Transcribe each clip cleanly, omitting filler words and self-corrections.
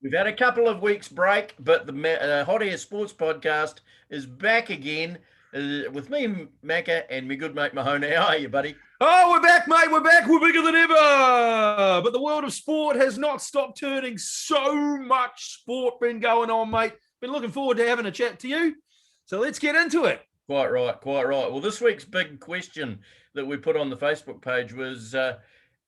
We've had a couple of weeks break, but the Hot Air Sports Podcast is back again with me, Macca, and my good mate Mahoney. How are you, buddy? Oh, we're back, mate. We're back. We're bigger than ever. But the world of sport has not stopped turning. So much sport been going on, mate. Been looking forward to having a chat to you. So let's get into it. Quite right. Well, this week's big question that we put on the Facebook page was,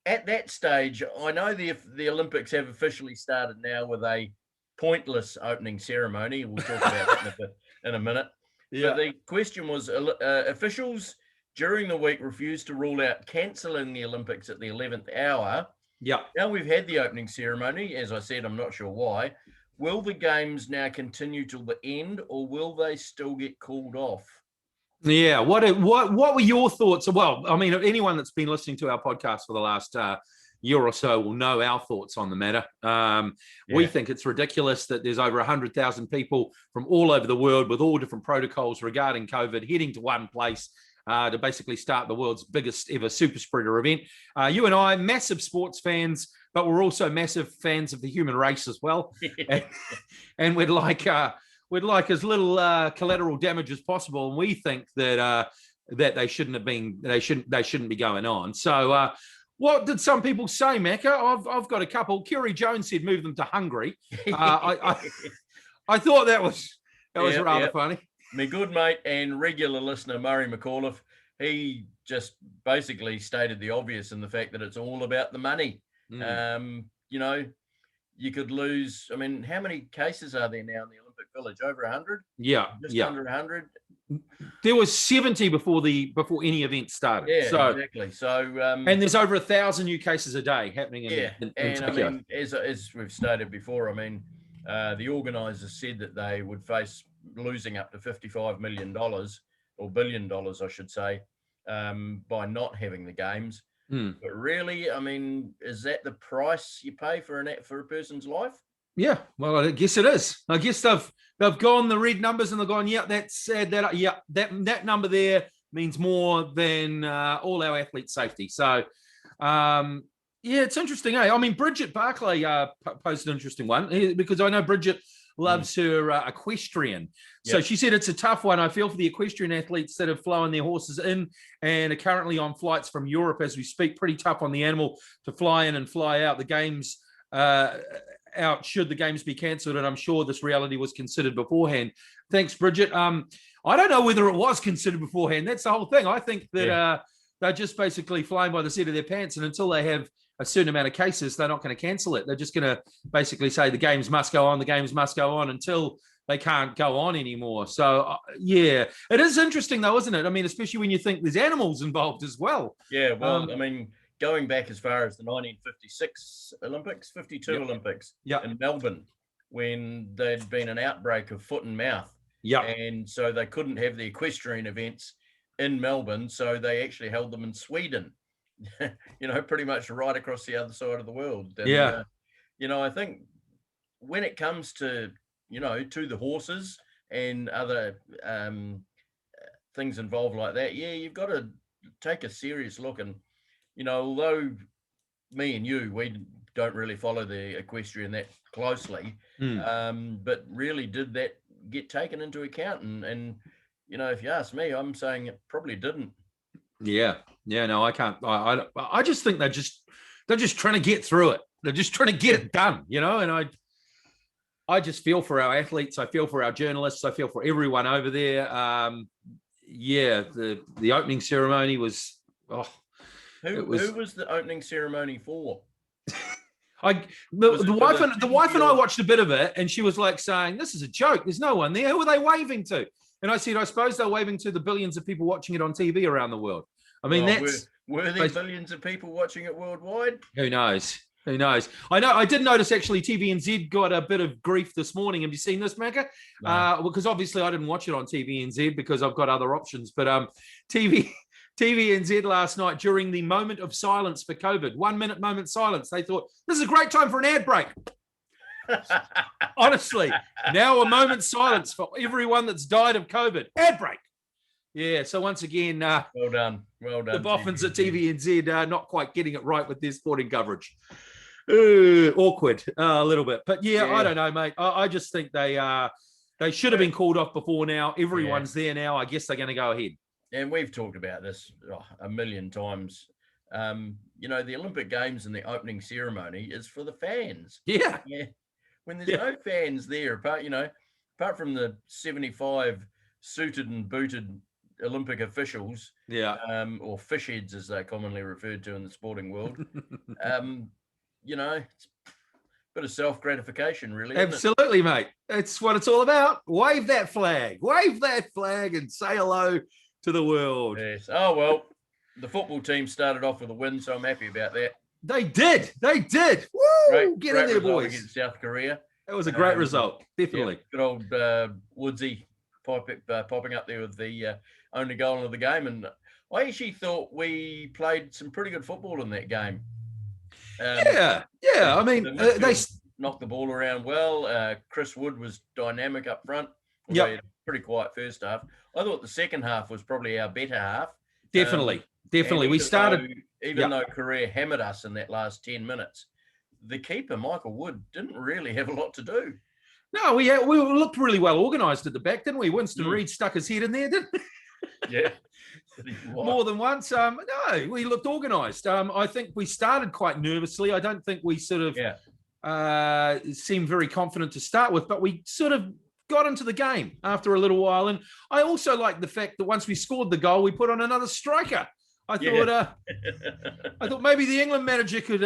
at that stage, I know the Olympics have officially started now with a pointless opening ceremony. We'll talk about that in a minute. Yeah. But the question was, officials during the week refused to rule out cancelling the Olympics at the 11th hour. Yeah. Now we've had the opening ceremony. As I said, I'm not sure why. Will the games now continue till the end, or will they still get called off? Yeah. What were your thoughts? Well, I mean, anyone that's been listening to our podcast for the last year or so will know our thoughts on the matter. We think it's ridiculous that there's over 100,000 people from all over the world with all different protocols regarding COVID heading to one place to basically start the world's biggest ever super spreader event. You and I, massive sports fans, but we're also massive fans of the human race as well. And we'd like as little collateral damage as possible. And we think that they shouldn't be going on. So what did some people say, Macca? I've got a couple. Kerry Jones said move them to Hungary. I thought that was rather funny. My good mate and regular listener, Murray McAuliffe, he just basically stated the obvious in the fact that it's all about the money. You know, you could lose. I mean, how many cases are there now in the Olympic Village? Over 100? Yeah. Just under 100? There was 70 before any event started. Yeah, exactly. So, and there's over 1,000 new cases a day happening in Tokyo. I mean, as we've stated before, I mean, the organisers said that they would face losing up to $55 million or billion dollars, I should say, by not having the games. But really, I mean, is that the price you pay for a person's life? Yeah, well, I guess it is. I guess they've gone the red numbers and they've gone, that number there means more than all our athlete safety. So, it's interesting. I mean, Bridget Barclay posed an interesting one because I know Bridget loves her equestrian. So she said it's a tough one. I feel for the equestrian athletes that have flown their horses in and are currently on flights from Europe as we speak. Pretty tough on the animal to fly in and fly out. The games out should the games be cancelled, and I'm sure this reality was considered beforehand. Thanks, Bridget. I don't know whether it was considered beforehand. That's the whole thing. I think that they're just basically flying by the seat of their pants, and until they have a certain amount of cases, they're not going to cancel it. They're just going to basically say the games must go on, until they can't go on anymore. So, it is interesting though, isn't it? I mean, especially when you think there's animals involved as well. Yeah, well, I mean, going back as far as the 1956 Olympics, 52 Olympics in Melbourne, when there'd been an outbreak of foot and mouth. Yeah. And so they couldn't have the equestrian events in Melbourne, so they actually held them in Sweden. Pretty much right across the other side of the world. And, I think when it comes to, to the horses and other things involved like that, you've got to take a serious look. And, although me and you, we don't really follow the equestrian that closely, but really did that get taken into account? And if you ask me, I'm saying it probably didn't. No, I can't. I just think they're just trying to get through it. They're just trying to get it done, and I just feel for our athletes. I feel for our journalists. I feel for everyone over there. The opening ceremony was, Who was the opening ceremony for? The wife and I watched a bit of it, and she was like saying, "This is a joke. There's no one there. Who are they waving to?" And I said, I suppose they're waving to the billions of people watching it on TV around the world. I mean, were there billions of people watching it worldwide? Who knows? I did notice actually TVNZ got a bit of grief this morning. Have you seen this, Macca? No. Because obviously I didn't watch it on TVNZ because I've got other options. But TVNZ last night during the moment of silence for COVID, 1 minute moment silence, they thought, this is a great time for an ad break. Honestly, now a moment's silence for everyone that's died of COVID. Ad break. Yeah, so once again, well done. The Boffins at TVNZ not quite getting it right with their sporting coverage. Awkward a little bit. But yeah, Yeah. I don't know, mate. I just think they should have been called off before now. Everyone's there now. I guess they're going to go ahead. And we've talked about this a million times. The Olympic Games and the opening ceremony is for the fans. Yeah. When there's no fans there, apart from the 75 suited and booted Olympic officials, or fish heads as they're commonly referred to in the sporting world, it's a bit of self-gratification, really. Absolutely, mate. It's what it's all about. Wave that flag, and say hello to the world. Yes. Oh, well, the football team started off with a win, so I'm happy about that. They did. Woo! Get in there, boys. Against South Korea. That was a great result, definitely. Yeah, good old Woodsy popping up there with the only goal of the game. And I actually thought we played some pretty good football in that game. I mean, they knocked the ball around well. Chris Wood was dynamic up front. He had a pretty quiet first half. I thought the second half was probably our better half. Definitely. We started... Even though Korea hammered us in that last 10 minutes, the keeper, Michael Wood, didn't really have a lot to do. No, we looked really well organised at the back, didn't we? Winston Reid stuck his head in there, didn't he? Yeah. More than once. No, we looked organised. I think we started quite nervously. I don't think we sort of seemed very confident to start with, but we sort of got into the game after a little while. And I also like the fact that once we scored the goal, we put on another striker. I thought maybe the England manager could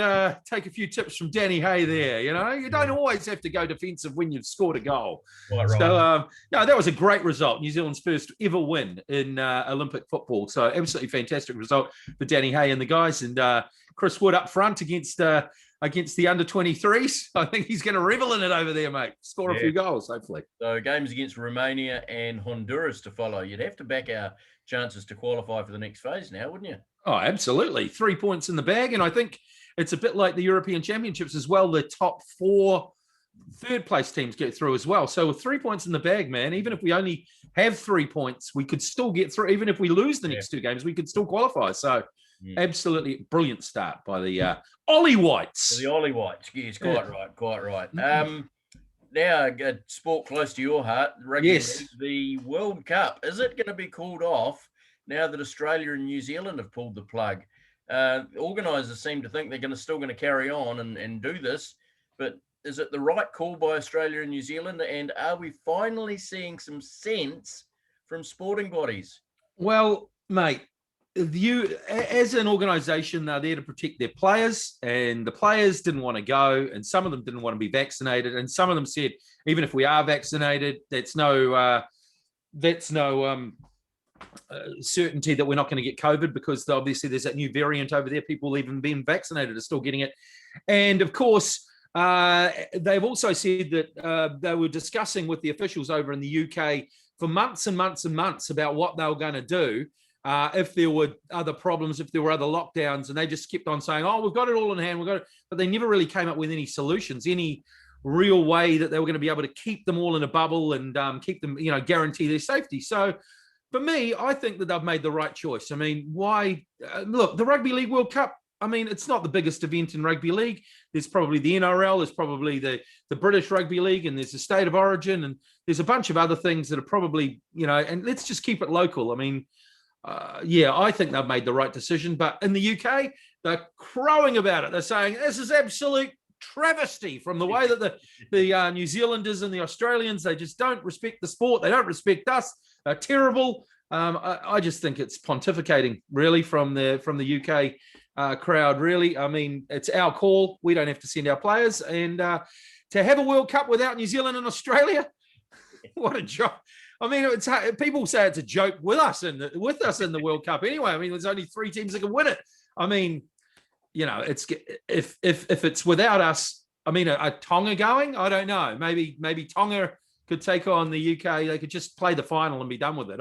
take a few tips from Danny Hay there. You don't always have to go defensive when you've scored a goal. Quite right. So, no, that was a great result. New Zealand's first ever win in Olympic football. So, absolutely fantastic result for Danny Hay and the guys. And Chris Wood up front against the under-23s. I think he's going to revel in it over there, mate. Score a few goals, hopefully. So, games against Romania and Honduras to follow. You'd have to back our chances to qualify for the next phase now, wouldn't you? Oh, absolutely. 3 points in the bag. And I think it's a bit like the European Championships as well. The top 4 third place teams get through as well. So with 3 points in the bag, man, even if we only have 3 points, we could still get through. Even if we lose the next 2 games, we could still qualify. So absolutely brilliant start by the Ollie Whites. The Ollie Whites. Yes, quite right. Now, a sport close to your heart, Rugby League, the World Cup. Is it going to be called off now that Australia and New Zealand have pulled the plug? Organisers seem to think they're still going to carry on and do this, but is it the right call by Australia and New Zealand? And are we finally seeing some sense from sporting bodies? Well, mate, you as an organisation, they're there to protect their players, and the players didn't want to go, and some of them didn't want to be vaccinated, and some of them said, even if we are vaccinated, that's no certainty that we're not going to get COVID, because obviously there's that new variant over there. People even being vaccinated are still getting it. And of course, they've also said that they were discussing with the officials over in the UK for months and months and months about what they were going to do if there were other problems, if there were other lockdowns, and they just kept on saying, oh, we've got it all in hand, but they never really came up with any solutions, any real way that they were going to be able to keep them all in a bubble and keep them, guarantee their safety. So for me, I think that they've made the right choice. I mean, why? Look, the Rugby League World Cup, I mean, it's not the biggest event in rugby league. There's probably the NRL, there's probably the British Rugby League, and there's the State of Origin, and there's a bunch of other things that are probably, and let's just keep it local. I mean, I think they've made the right decision. But in the UK, they're crowing about it. They're saying this is absolute travesty from the way that the New Zealanders and the Australians, they just don't respect the sport. They don't respect us. They're terrible. I just think it's pontificating, really, from the UK crowd, really. I mean, it's our call. We don't have to send our players. And to have a World Cup without New Zealand and Australia, what a joke. I mean, people say it's a joke with us in the World Cup anyway. I mean, there's only 3 teams that can win it. I mean, it's if it's without us. I mean, are Tonga going? I don't know. Maybe Tonga could take on the UK. They could just play the final and be done with it.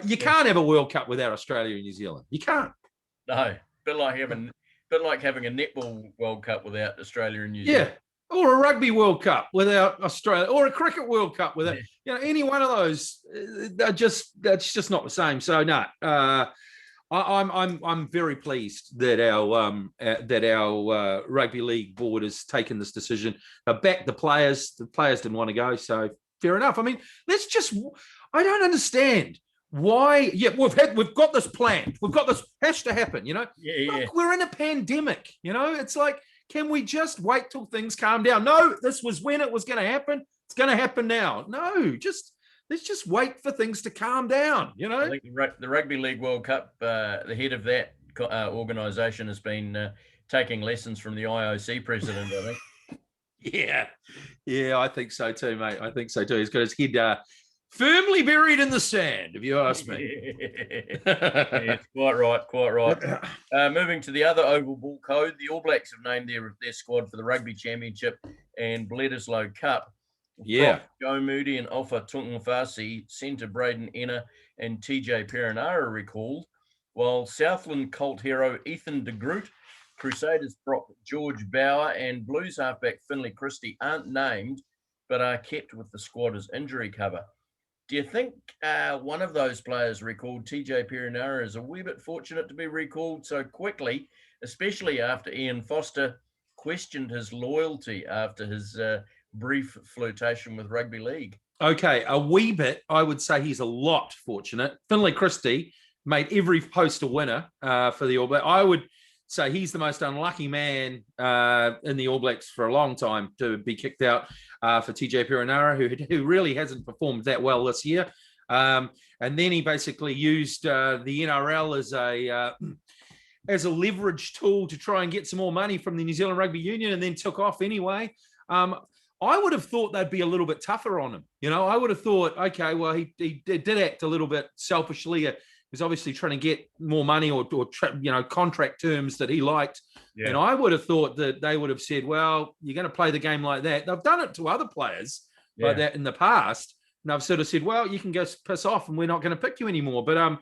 You can't have a World Cup without Australia and New Zealand. You can't. No, bit like having a netball World Cup without Australia and New Zealand. Yeah. Or a rugby World Cup without Australia, or a cricket World Cup without, any one of those. That's just not the same. So no, I'm very pleased that our rugby league board has taken this decision. Back the players. The players didn't want to go, so fair enough. I mean, I don't understand why. Yeah, we've got this planned. We've got this has to happen. Yeah. Look, we're in a pandemic. It's like, can we just wait till things calm down? No, this was when it was going to happen. It's going to happen now. No, let's just wait for things to calm down. I think the Rugby League World Cup, the head of that organisation has been taking lessons from the IOC president, I think. Yeah, I think so too, mate. I think so too. He's got his head firmly buried in the sand, if you ask me. Yeah, quite right. Moving to the other oval ball code, the All Blacks have named their squad for the Rugby Championship and Bledisloe Cup. Yeah. Joe Moody and Alpha Tungafasi, centre Braden Enna and TJ Perenara recalled, while Southland Colt hero Ethan de Groot, Crusaders prop George Bauer and Blues halfback Finlay Christie aren't named but are kept with the squad as injury cover. Do you think one of those players recalled, TJ Perenara, is a wee bit fortunate to be recalled so quickly, especially after Ian Foster questioned his loyalty after his brief flirtation with rugby league? Okay, a wee bit. I would say he's a lot fortunate. Finlay Christie made every post a winner for the All Blacks. I would say he's the most unlucky man in the All Blacks for a long time to be kicked out for TJ Perenara, who really hasn't performed that well this year. And then he basically used the NRL as a leverage tool to try and get some more money from the New Zealand Rugby Union, and then took off anyway. I would have thought they'd be a little bit tougher on him. I would have thought, okay, well, he did act a little bit selfishly. He was obviously trying to get more money or contract terms that he liked. Yeah. And I would have thought that they would have said, well, you're going to play the game like that. They've done it to other players like that in the past. And I've sort of said, well, you can go piss off and we're not going to pick you anymore. But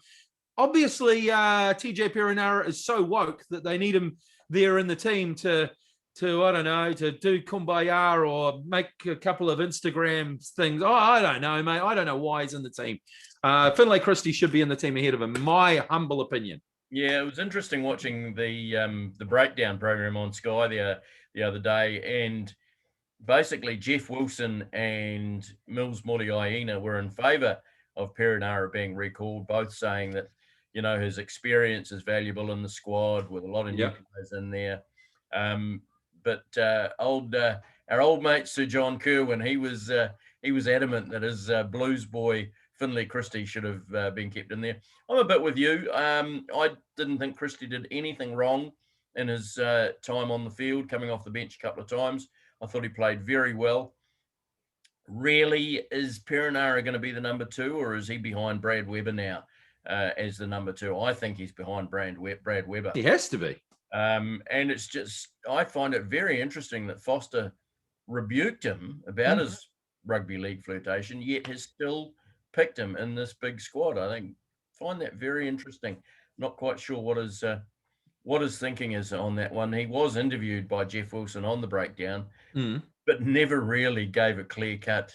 obviously, TJ Perenara is so woke that they need him there in the team to I don't know, to do kumbaya or make a couple of Instagram things. Oh, I don't know, mate. I don't know why he's in the team. Finlay Christie should be in the team ahead of him, in my humble opinion. Yeah, it was interesting watching the breakdown program on Sky the other day, and basically Jeff Wilson and Mills Moriaina were in favour of Perenara being recalled, both saying that his experience is valuable in the squad with a lot of new players in there. But our old mate Sir John Kerwin, he was adamant that his Blues boy Finlay Christie should have been kept in there. I'm a bit with you. I didn't think Christie did anything wrong in his time on the field, coming off the bench a couple of times. I thought he played very well. Really, is Perenara going to be the number 2, or is he behind Brad Weber now as the number 2? I think he's behind Brad Weber. He has to be. And it's just, I find it very interesting that Foster rebuked him about his rugby league flirtation, yet has still picked him in this big squad. I find that very interesting. Not quite sure what his thinking is on that one. He was interviewed by Jeff Wilson on the breakdown, but never really gave a clear-cut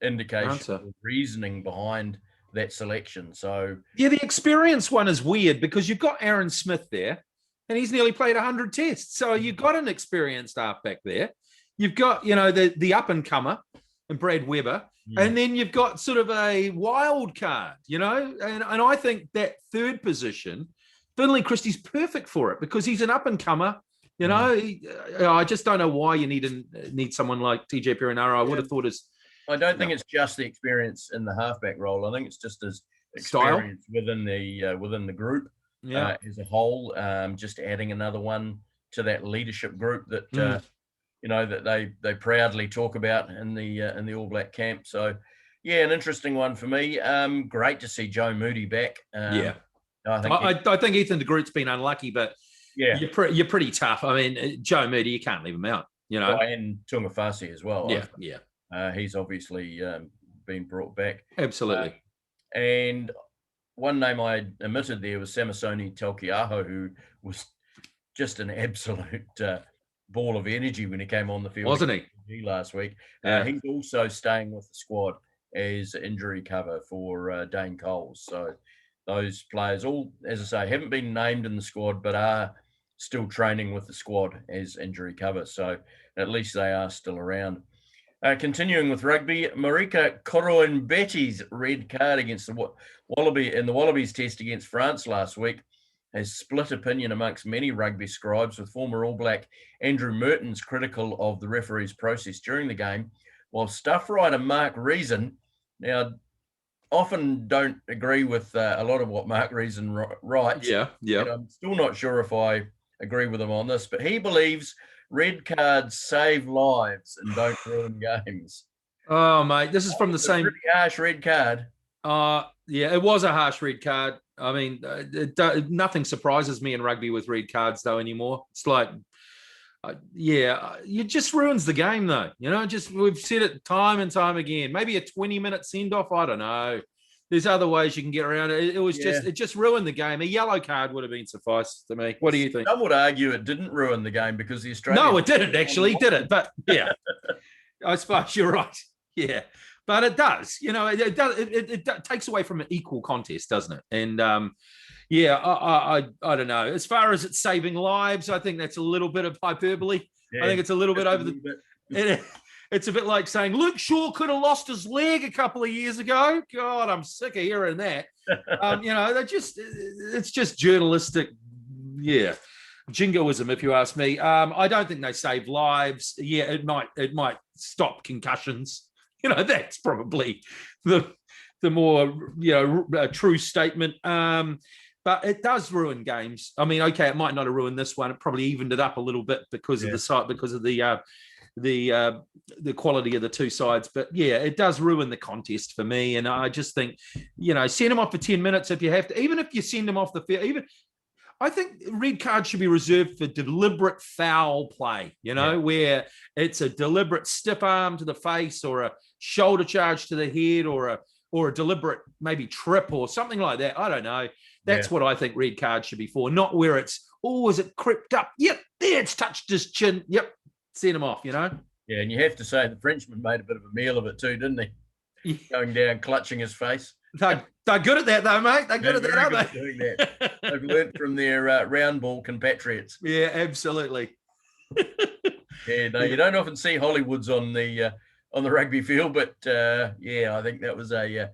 indication or reasoning behind that selection. So the experience one is weird because you've got Aaron Smith there and he's nearly played 100 tests. So you've got an experienced halfback there. You've got, the up-and-comer and Brad Weber. And then you've got sort of a wild card, and I think that third position, Finlay Christie's perfect for it because he's an up-and-comer. I just don't know why you need someone like TJ Perenara. I would have thought I don't think it's just the experience in the halfback role. I think it's just his experience within the group as a whole. Just adding another one to that leadership group that that they proudly talk about in the All Black camp. So an interesting one for me. Great to see Joe Moody back. I think Ethan de Groot's been unlucky, but you're pretty tough. I mean, Joe Moody, you can't leave him out. And Tungafasi as well. He's obviously been brought back. Absolutely. And one name I omitted there was Samisoni Telkiaho, who was just an absolute ball of energy when he came on the field. Wasn't he? Last week. He's also staying with the squad as injury cover for Dane Coles. So those players, all, as I say, haven't been named in the squad, but are still training with the squad as injury cover. So at least they are still around. Continuing with rugby, Marika Koroinbeti's red card against the Wallaby in the Wallabies test against France last week has split opinion amongst many rugby scribes, with former All Black Andrew Mertens critical of the referee's process during the game, while stuff writer Mark Reason, now often don't agree with a lot of what Mark Reason writes. Yeah. And I'm still not sure if I agree with him on this, but he believes red cards save lives and don't ruin games. Oh, mate, this is from the same. Pretty harsh red card. Yeah, it was a harsh red card. I mean, nothing surprises me in rugby with red cards though anymore. It's like, it just ruins the game though. You know, we've said it time and time again. Maybe a 20-minute send off. I don't know. There's other ways you can get around it. It just ruined the game. A yellow card would have been suffice to me. What do you think? Some would argue it didn't ruin the game because the Australians. No, it didn't actually, did it? But yeah, I suppose you're right. Yeah, but it does. You know, it does. It takes away from an equal contest, doesn't it? And I don't know. As far as it's saving lives, I think that's a little bit of hyperbole. Yeah, I think it's a little bit over the. It's a bit like saying Luke Shaw could have lost his leg a couple of years ago. God, I'm sick of hearing that. It's just journalistic, jingoism, if you ask me. I don't think they save lives. Yeah, it might stop concussions. You know, that's probably the more true statement. But it does ruin games. I mean, okay, it might not have ruined this one. It probably evened it up a little bit because of the site, because of the quality of the two sides. But yeah, it does ruin the contest for me. And I just think, send them off for 10 minutes if you have to. Even if you send them off the field, I think red card should be reserved for deliberate foul play, where it's a deliberate stiff arm to the face or a shoulder charge to the head or a deliberate maybe trip or something like that. I don't know. That's what I think red card should be for, not where it's, is it crept up? Yep, there, it's touched his chin. Yep, send him off, Yeah, and you have to say the Frenchman made a bit of a meal of it too, didn't he? Going down, clutching his face. They're good at that though, mate. They're good at that, aren't they? Doing that. They've learned from their round ball compatriots. Yeah, absolutely. You don't often see Hollywoods on the rugby field, but I think that was a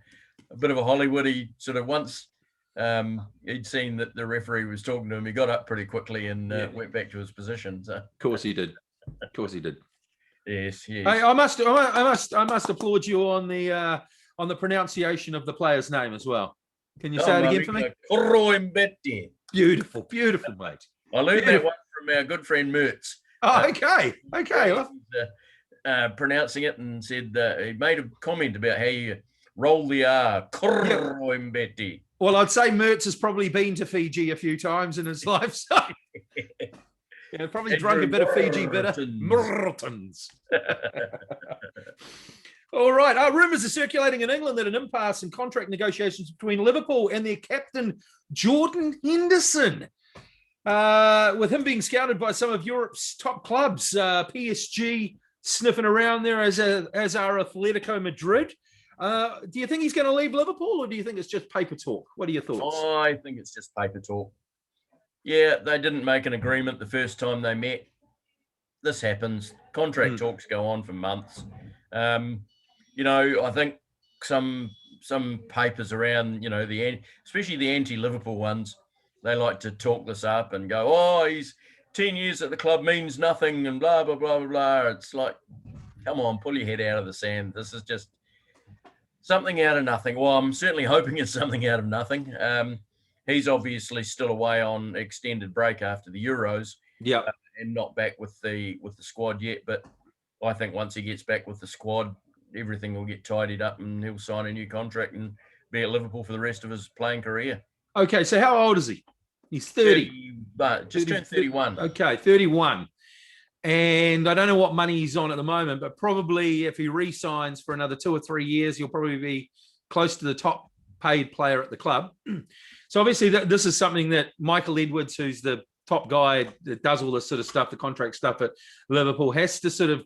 bit of a Hollywoody sort of once. He'd seen that the referee was talking to him. He got up pretty quickly and went back to his position. So. Of course he did. Yes. Hey, I must applaud you on the pronunciation of the player's name as well. Can you say it again for me? Koroinbeti. Beautiful, mate. I learned that one from our good friend Mertz. Oh, okay. Pronouncing it and said he made a comment about how you roll the R. Koroinbeti. Well, I'd say Mertz has probably been to Fiji a few times in his life, so probably drunk a bit of Fiji bitter. Mertens. All right. Rumours are circulating in England that an impasse in contract negotiations between Liverpool and their captain, Jordan Henderson, with him being scouted by some of Europe's top clubs, PSG sniffing around there, as are Atletico Madrid. Do you think he's going to leave Liverpool, or do you think it's just paper talk? What are your thoughts? I think it's just paper talk. Yeah, they didn't make an agreement the first time they met. This happens. Contract talks go on for months. I think some papers around, especially the anti-Liverpool ones, they like to talk this up and go, he's 10 years at the club means nothing and blah, blah, blah, blah, blah. It's like, come on, pull your head out of the sand. This is just something out of nothing. Well, I'm certainly hoping it's something out of nothing. He's obviously still away on extended break after the Euros. Yeah. And not back with the squad yet. But I think once he gets back with the squad, everything will get tidied up and he'll sign a new contract and be at Liverpool for the rest of his playing career. Okay, so how old is he? He's 30. But just turned 31. Okay, 31. And I don't know what money he's on at the moment, but probably if he re-signs for another 2 or 3 years, he'll probably be close to the top paid player at the club. So obviously this is something that Michael Edwards, who's the top guy that does all this sort of stuff, the contract stuff at Liverpool, has to sort of,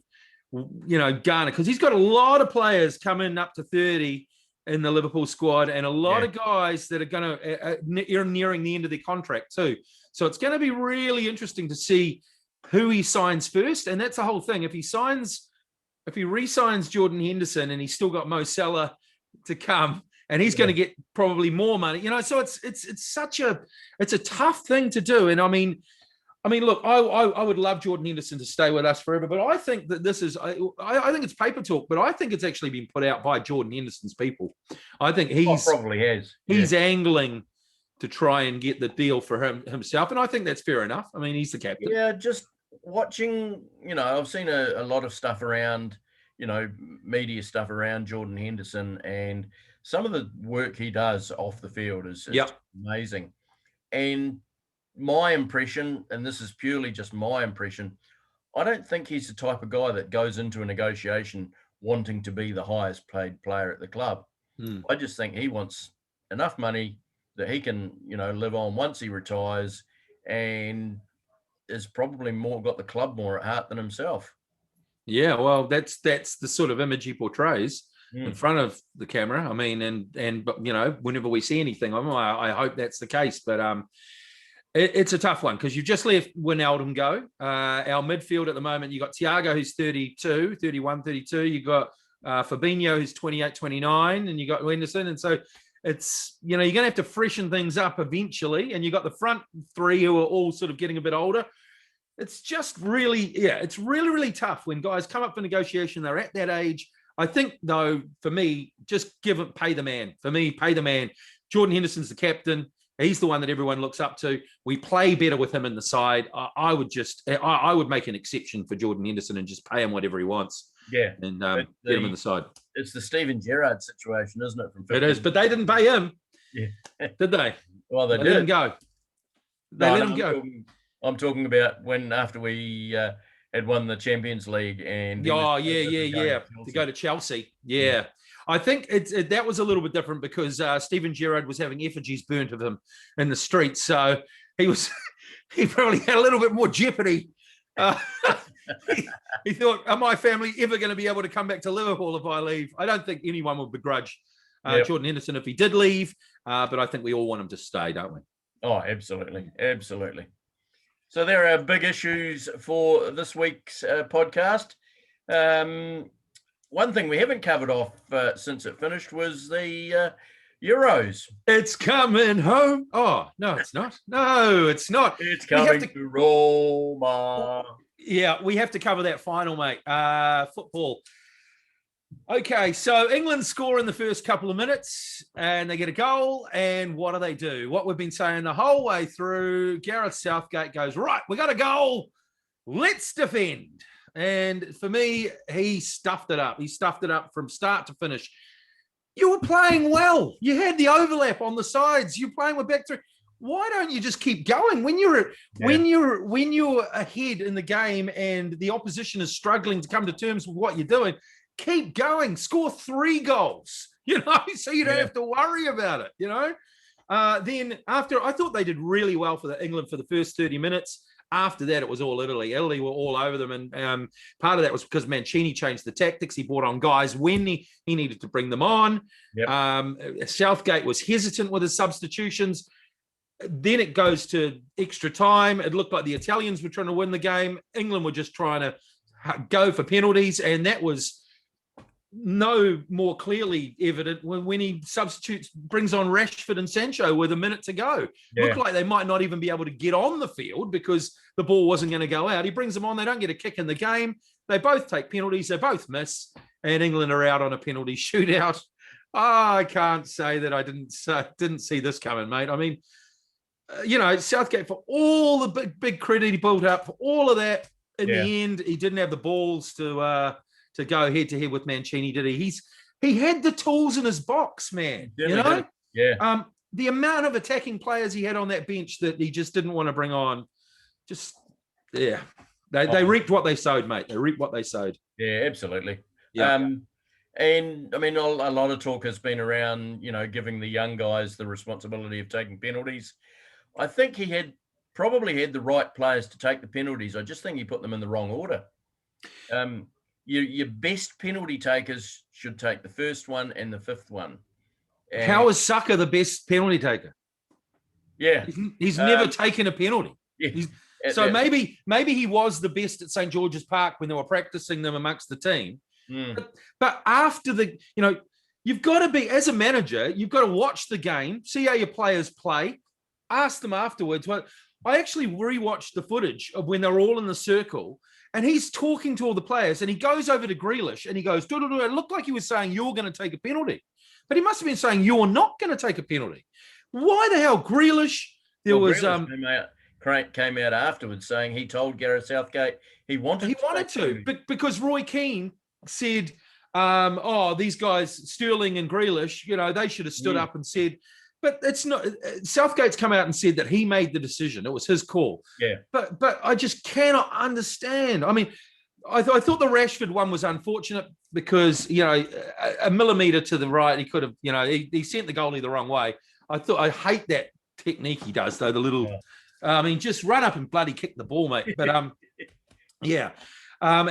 garner, because he's got a lot of players coming up to 30 in the Liverpool squad, and a lot Yeah. of guys that are going to nearing the end of their contract too. So it's going to be really interesting to see who he signs first, and that's the whole thing. If he re-signs Jordan Henderson, and he's still got Mo Salah to come, and he's going to get probably more money, So it's a tough thing to do, and I mean, look, I would love Jordan Henderson to stay with us forever, but I think that this is, I think it's paper talk, but I think it's actually been put out by Jordan Henderson's people. I think probably has. He's angling to try and get the deal for himself, and I think that's fair enough. I mean, he's the captain. Yeah, just watching, I've seen a lot of stuff around, media stuff around Jordan Henderson, and some of the work he does off the field is amazing. And my impression, and this is purely just my impression, I don't think he's the type of guy that goes into a negotiation wanting to be the highest paid player at the club. I just think he wants enough money that he can, live on once he retires, and is probably got the club more at heart than himself. Yeah, well, that's the sort of image he portrays in front of the camera. I mean, but whenever we see anything, I hope that's the case. But it's a tough one because you've just left Wijnaldum go. Our midfield at the moment, you got Thiago, who's 31, 32. You got Fabinho, who's 28, 29, and you got Henderson. And so it's, you're going to have to freshen things up eventually. And you got the front three who are all sort of getting a bit older. It's just really, it's really, really tough when guys come up for negotiation. They're at that age. I think, though, for me, just pay the man. For me, pay the man. Jordan Henderson's the captain. He's the one that everyone looks up to. We play better with him in the side. I would make an exception for Jordan Henderson and just pay him whatever he wants. Yeah. And get him in the side. It's the Steven Gerrard situation, isn't it? It is, but they didn't pay him. Yeah. Did they? Well, they did. Let him go. Let him go. I'm talking about after we had won the Champions League and to go to Chelsea. Yeah. I think that was a little bit different because Steven Gerrard was having effigies burnt of him in the streets, so he probably had a little bit more jeopardy. He thought, "Are my family ever going to be able to come back to Liverpool if I leave?" I don't think anyone would begrudge Jordan Henderson if he did leave, but I think we all want him to stay, don't we? Oh, absolutely, absolutely. So there are big issues for this week's podcast. One thing we haven't covered off since it finished was the Euros. It's coming home. Oh, no, it's not. No, it's not. It's coming to Roma. Yeah, we have to cover that final, mate. Football. Okay, so England score in the first couple of minutes and they get a goal. And what do? What we've been saying the whole way through, Gareth Southgate goes, right, we got a goal. Let's defend. And for me, he stuffed it up. He stuffed it up from start to finish. You were playing well. You had the overlap on the sides. You're playing with back three. Why don't you just keep going when you're ahead in the game and the opposition is struggling to come to terms with what you're doing? Keep going. Score 3 goals. So you don't have to worry about it. Then after, I thought they did really well for England for the first 30 minutes. After that, it was all Italy. Italy were all over them. And part of that was because Mancini changed the tactics. He brought on guys when he needed to bring them on. Yep. Southgate was hesitant with his substitutions. Then it goes to extra time. It looked like the Italians were trying to win the game. England were just trying to go for penalties. And that was no more clearly evident when he brings on Rashford and Sancho with a minute to go. Looked like they might not even be able to get on the field because the ball wasn't going to go out. He brings them on. They don't get a kick in the game. They both take penalties. They both miss. And England are out on a penalty shootout. I can't say that I didn't see this coming, mate. I mean, Southgate, for all the big credit he built up, for all of that, in the end, he didn't have the balls to go head to head with Mancini, did he? He had the tools in his box, man. Yeah. The amount of attacking players he had on that bench that he just didn't want to bring on, They reaped what they sowed, mate. They reaped what they sowed. Yeah, absolutely. Yeah. And I mean, a lot of talk has been around, giving the young guys the responsibility of taking penalties. I think he probably had the right players to take the penalties. I just think he put them in the wrong order. Your best penalty takers should take the first one and the fifth one. How is Saka the best penalty taker? Yeah. He's never taken a penalty. Yeah. So maybe he was the best at St. George's Park when they were practicing them amongst the team. But after you've got to be, as a manager, you've got to watch the game, see how your players play, ask them afterwards. Well, I actually rewatched the footage of when they're all in the circle, and he's talking to all the players, and he goes over to Grealish, and he goes, it looked like he was saying, you're going to take a penalty. But he must have been saying, you're not going to take a penalty. Why the hell, Grealish? Grealish came out afterwards saying he told Gareth Southgate he wanted to. Because Roy Keane said, these guys, Sterling and Grealish, they should have stood up and said, but it's not. Southgate's come out and said that he made the decision. It was his call. Yeah. But I just cannot understand. I mean, I thought the Rashford one was unfortunate because, a millimetre to the right, he could have, he sent the goalie the wrong way. I hate that technique he does, though, the little, just run up and bloody kick the ball, mate. But,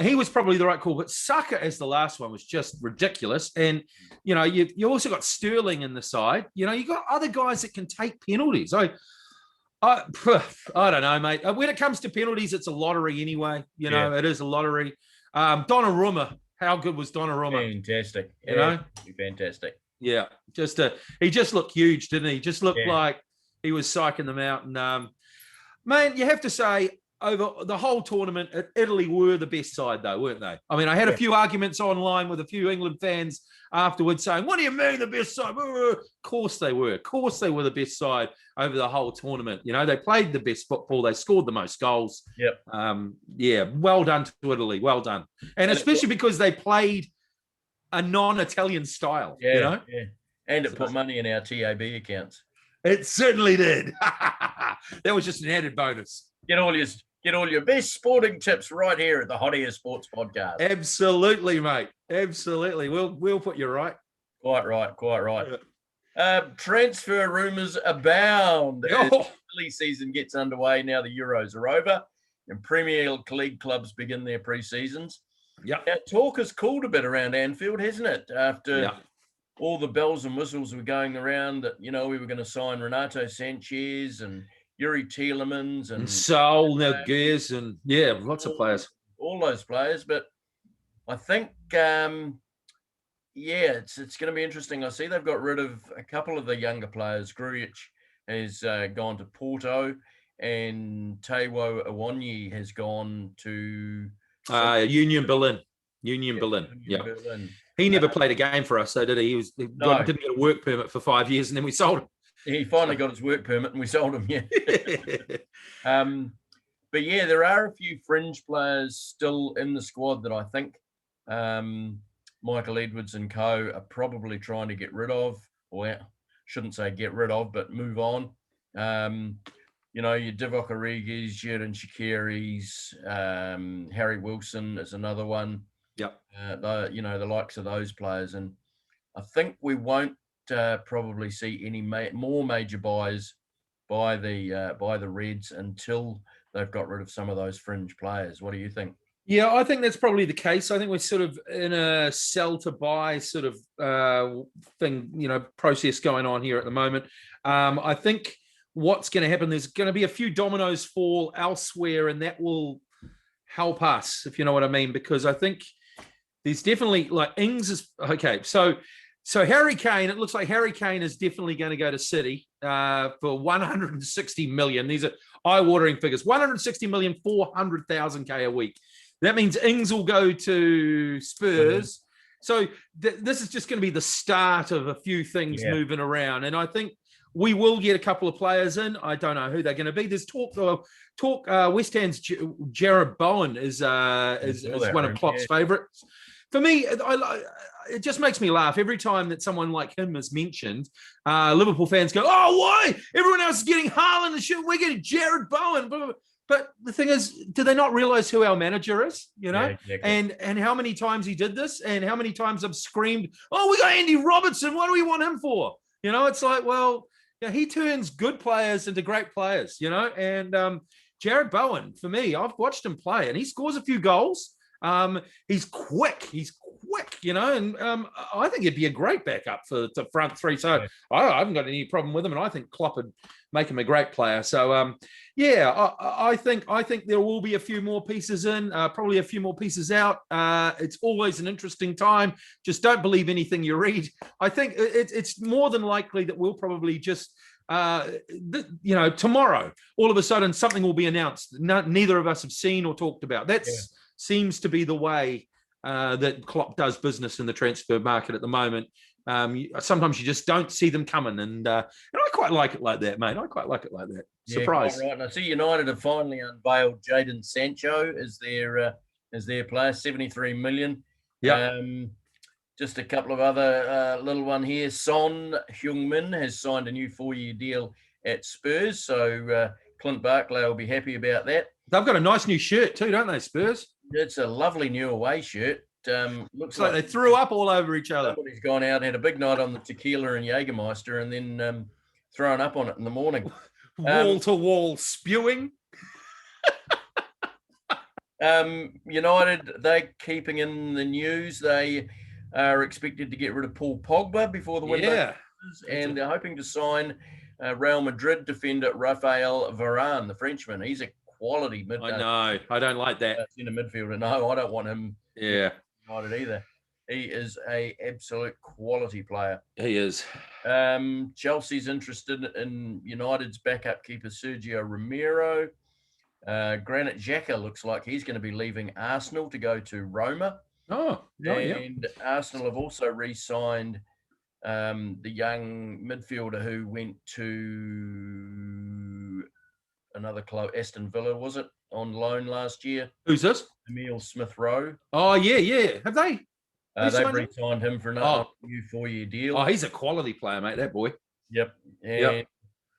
he was probably the right call. But Saka as the last one was just ridiculous. And, you also got Sterling in the side. You got other guys that can take penalties. I don't know, mate. When it comes to penalties, it's a lottery anyway. It is a lottery. Donnarumma, how good was Donnarumma? Fantastic. Fantastic. Yeah, he just looked huge, didn't he? Just looked like he was psyching them out. And man, you have to say, over the whole tournament, Italy were the best side, though, weren't they? I mean, I had a few arguments online with a few England fans afterwards saying, what do you mean the best side? Of course they were. Of course they were the best side over the whole tournament. They played the best football. They scored the most goals. Yep. Well done to Italy. Well done. And especially because they played a non-Italian style, Yeah. And it put money in our TAB accounts. It certainly did. That was just an added bonus. Get all your best sporting tips right here at the Hot Air Sports Podcast. Absolutely, mate. Absolutely. We'll put you right. Quite right. Transfer rumours abound. As the Italy season gets underway, now the Euros are over and Premier League clubs begin their pre-seasons. Yeah. Talk has cooled a bit around Anfield, hasn't it? After all the bells and whistles were going around that, we were going to sign Renato Sanchez and Yuri Tielemans and Saul Noguez and lots of players. All those players. But I think, it's going to be interesting. I see they've got rid of a couple of the younger players. Grujic has gone to Porto and Taiwo Awoniyi has gone to... Union Berlin. Berlin. He never played a game for us, though, did he? Didn't get a work permit for 5 years, and then we sold him. He finally got his work permit, and we sold him. Yeah. But there are a few fringe players still in the squad that I think Michael Edwards and co are probably trying to get rid of. Or shouldn't say get rid of, but move on. Your Divock Origi's, Xherdan Shaqiri's, Harry Wilson is another one. Yep. The likes of those players. And I think we won't probably see any more major buys by the Reds until they've got rid of some of those fringe players. What do you think? Yeah, I think that's probably the case. I think we're sort of in a sell to buy sort of thing, process going on here at the moment. I think what's going to happen, there's going to be a few dominoes fall elsewhere, and that will help us, if you know what I mean, because I think there's definitely, like, Ings is okay. So Harry Kane, it looks like Harry Kane is definitely going to go to City for 160 million. These are eye-watering figures. 160 million, 400,000 K a week. That means Ings will go to Spurs. So this is just going to be the start of a few things moving around. And I think we will get a couple of players in. I don't know who they're going to be. There's talk West Ham's Jared Bowen is one of Klopp's favourites. For me, it just makes me laugh every time that someone like him is mentioned. Liverpool fans go, "Oh, why? Everyone else is getting Haaland and shit. We're getting Jared Bowen." But the thing is, do they not realise who our manager is? And how many times he did this, and how many times I've screamed, "Oh, we got Andy Robertson. What do we want him for?" It's like, well, he turns good players into great players. And Jared Bowen, for me, I've watched him play, and he scores a few goals. He's quick. He's quick, and I think it'd be a great backup for the front three. So I haven't got any problem with him, and I think Klopp would make him a great player. So I think there will be a few more pieces in, probably a few more pieces out. It's always an interesting time. Just don't believe anything you read. I think it's more than likely that we'll probably just tomorrow, all of a sudden, something will be announced. Neither of us have seen or talked about. That seems to be the way that Klopp does business in the transfer market at the moment. Sometimes you just don't see them coming, and I quite like it like that, mate. I quite like it like that. Surprise! Yeah, right. And I see United have finally unveiled Jadon Sancho as their player, 73 million. Yeah. Just a couple of other little one here. Son Heung-min has signed a new 4-year deal at Spurs, so Clint Barclay will be happy about that. They've got a nice new shirt too, don't they, Spurs? It's a lovely new away shirt. Looks like they threw up all over each other. Somebody's gone out and had a big night on the tequila and Jägermeister and then thrown up on it in the morning. Wall-to-wall spewing. United, they're keeping in the news. They are expected to get rid of Paul Pogba before the window closes, and they're hoping to sign Real Madrid defender Rafael Varane, the Frenchman. He's a quality midfielder. I know. I don't like that. In a midfielder. No, I don't want him. Yeah. United either. He is a absolute quality player. He is. Chelsea's interested in United's backup keeper Sergio Romero. Granit Xhaka looks like he's going to be leaving Arsenal to go to Roma. Oh, no, and Arsenal have also re-signed the young midfielder who went to another club, Aston Villa, was it, on loan last year? Who's this? Emile Smith-Rowe. Oh, yeah. Have they? They've re-signed him for another new 4-year deal. Oh, he's a quality player, mate, that boy. Yep. And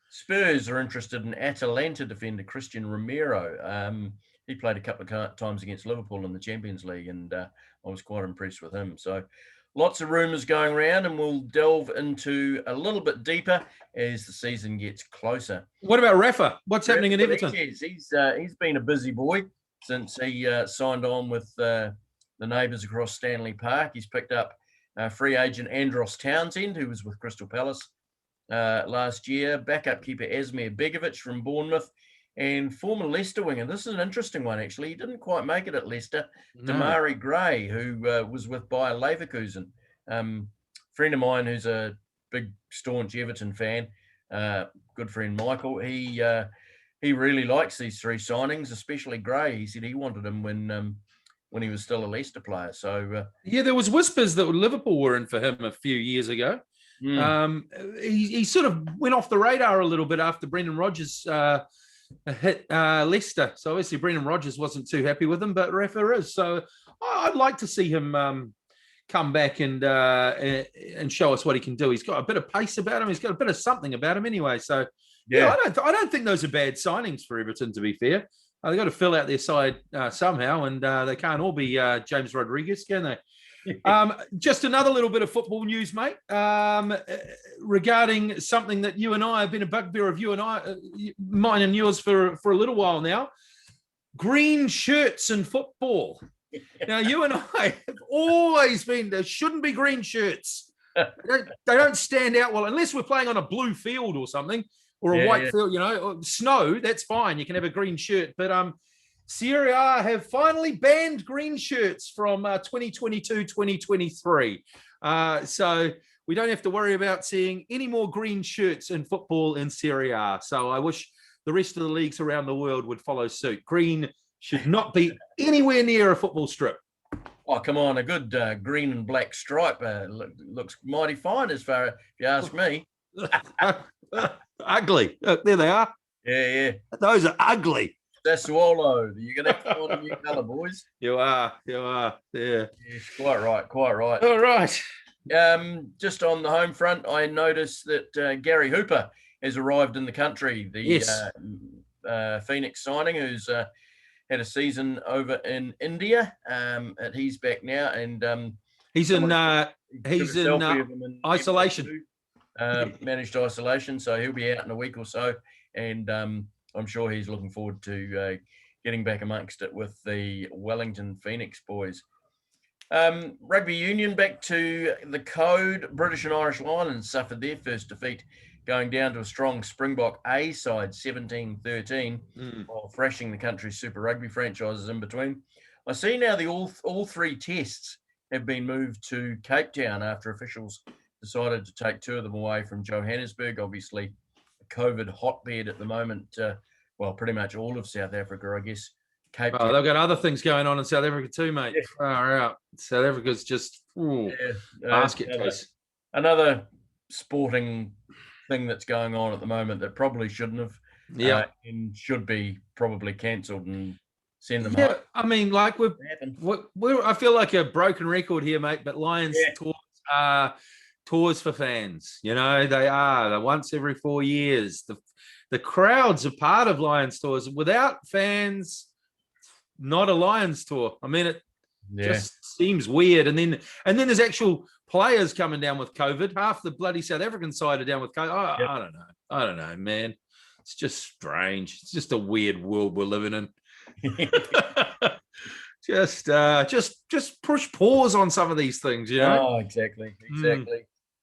Spurs are interested in Atalanta defender Christian Romero. He played a couple of times against Liverpool in the Champions League, and I was quite impressed with him. So lots of rumours going around, and we'll delve into a little bit deeper as the season gets closer. What about Rafa? What's happening in Everton? He's been a busy boy since he signed on with the neighbours across Stanley Park. He's picked up free agent Andros Townsend, who was with Crystal Palace last year, backup keeper Asmir Begovic from Bournemouth, and former Leicester winger. This is an interesting one, actually. He didn't quite make it at Leicester. No. Damari Gray, who was with Bayer Leverkusen. Friend of mine who's a big, staunch Everton fan, good friend Michael, he really likes these three signings, especially Gray. He said he wanted him when he was still a Leicester player. So there was whispers that Liverpool were in for him a few years ago. He sort of went off the radar a little bit after Brendan Rodgers hit Leicester. So obviously Brendan Rodgers wasn't too happy with him, but Rafa is. So I'd like to see him come back and show us what he can do. He's got a bit of pace about him. He's got a bit of something about him anyway. So I don't think those are bad signings for Everton, to be fair. They've got to fill out their side somehow, and they can't all be James Rodriguez, can they? Just another little bit of football news, mate, regarding something that you and I have been a bugbear of mine and yours for a little while now. Green shirts in football. Now, you and I have always been, there shouldn't be green shirts. They don't stand out well, unless we're playing on a blue field or something, or a white field, or snow, that's fine. You can have a green shirt. But Serie A have finally banned green shirts from 2022-2023. So we don't have to worry about seeing any more green shirts in football in Serie A. So I wish the rest of the leagues around the world would follow suit. Green should not be anywhere near a football strip. Oh, come on. A good green and black stripe looks mighty fine as far as if you ask me. Ugly. Look, there they are. Yeah. Those are ugly. That's swallow. You're going to have to find a new colour, boys. You are. Yeah. Yes, quite right. All right. Just on the home front, I noticed that Gary Hooper has arrived in the country. The Phoenix signing, who's had a season over in India. He's back now, and he's in isolation. Managed isolation, so he'll be out in a week or so, and I'm sure he's looking forward to getting back amongst it with the Wellington Phoenix boys. Rugby Union back to the code. British and Irish Lions suffered their first defeat, going down to a strong Springbok A side, 17-13, while thrashing the country's Super Rugby franchises in between. I see now all three tests have been moved to Cape Town after officials decided to take two of them away from Johannesburg. Obviously, a COVID hotbed at the moment. Well, pretty much all of South Africa, I guess. Cape Town. They've got other things going on in South Africa too, mate. Yeah. Far out. South Africa's just basket case. Another sporting thing that's going on at the moment that probably shouldn't have. And should be probably cancelled and send them home. I mean, like we're I feel like a broken record here, mate, but Lions tours are tours for fans. You know, they're once every 4 years. The crowds are part of Lions tours. Without fans, not a Lions tour. I mean, it just seems weird. And then there's actual players coming down with COVID. Half the bloody South African side are down with COVID. I don't know, man. It's just strange. It's just a weird world we're living in. just push pause on some of these things, you know. Oh, exactly.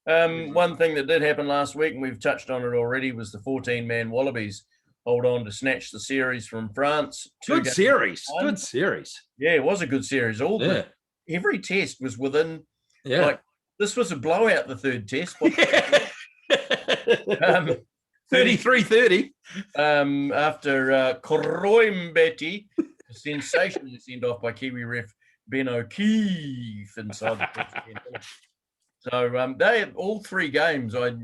One thing that did happen last week, and we've touched on it already, was the 14-man Wallabies hold on to snatch the series from France. Good series. Yeah, it was a good series. Every test was within. Yeah, like this was a blowout. The third test. 33-30. After Kroimbeti, a sensationally sent off by Kiwi ref Ben O'Keefe inside the pitch. So they had all three games. I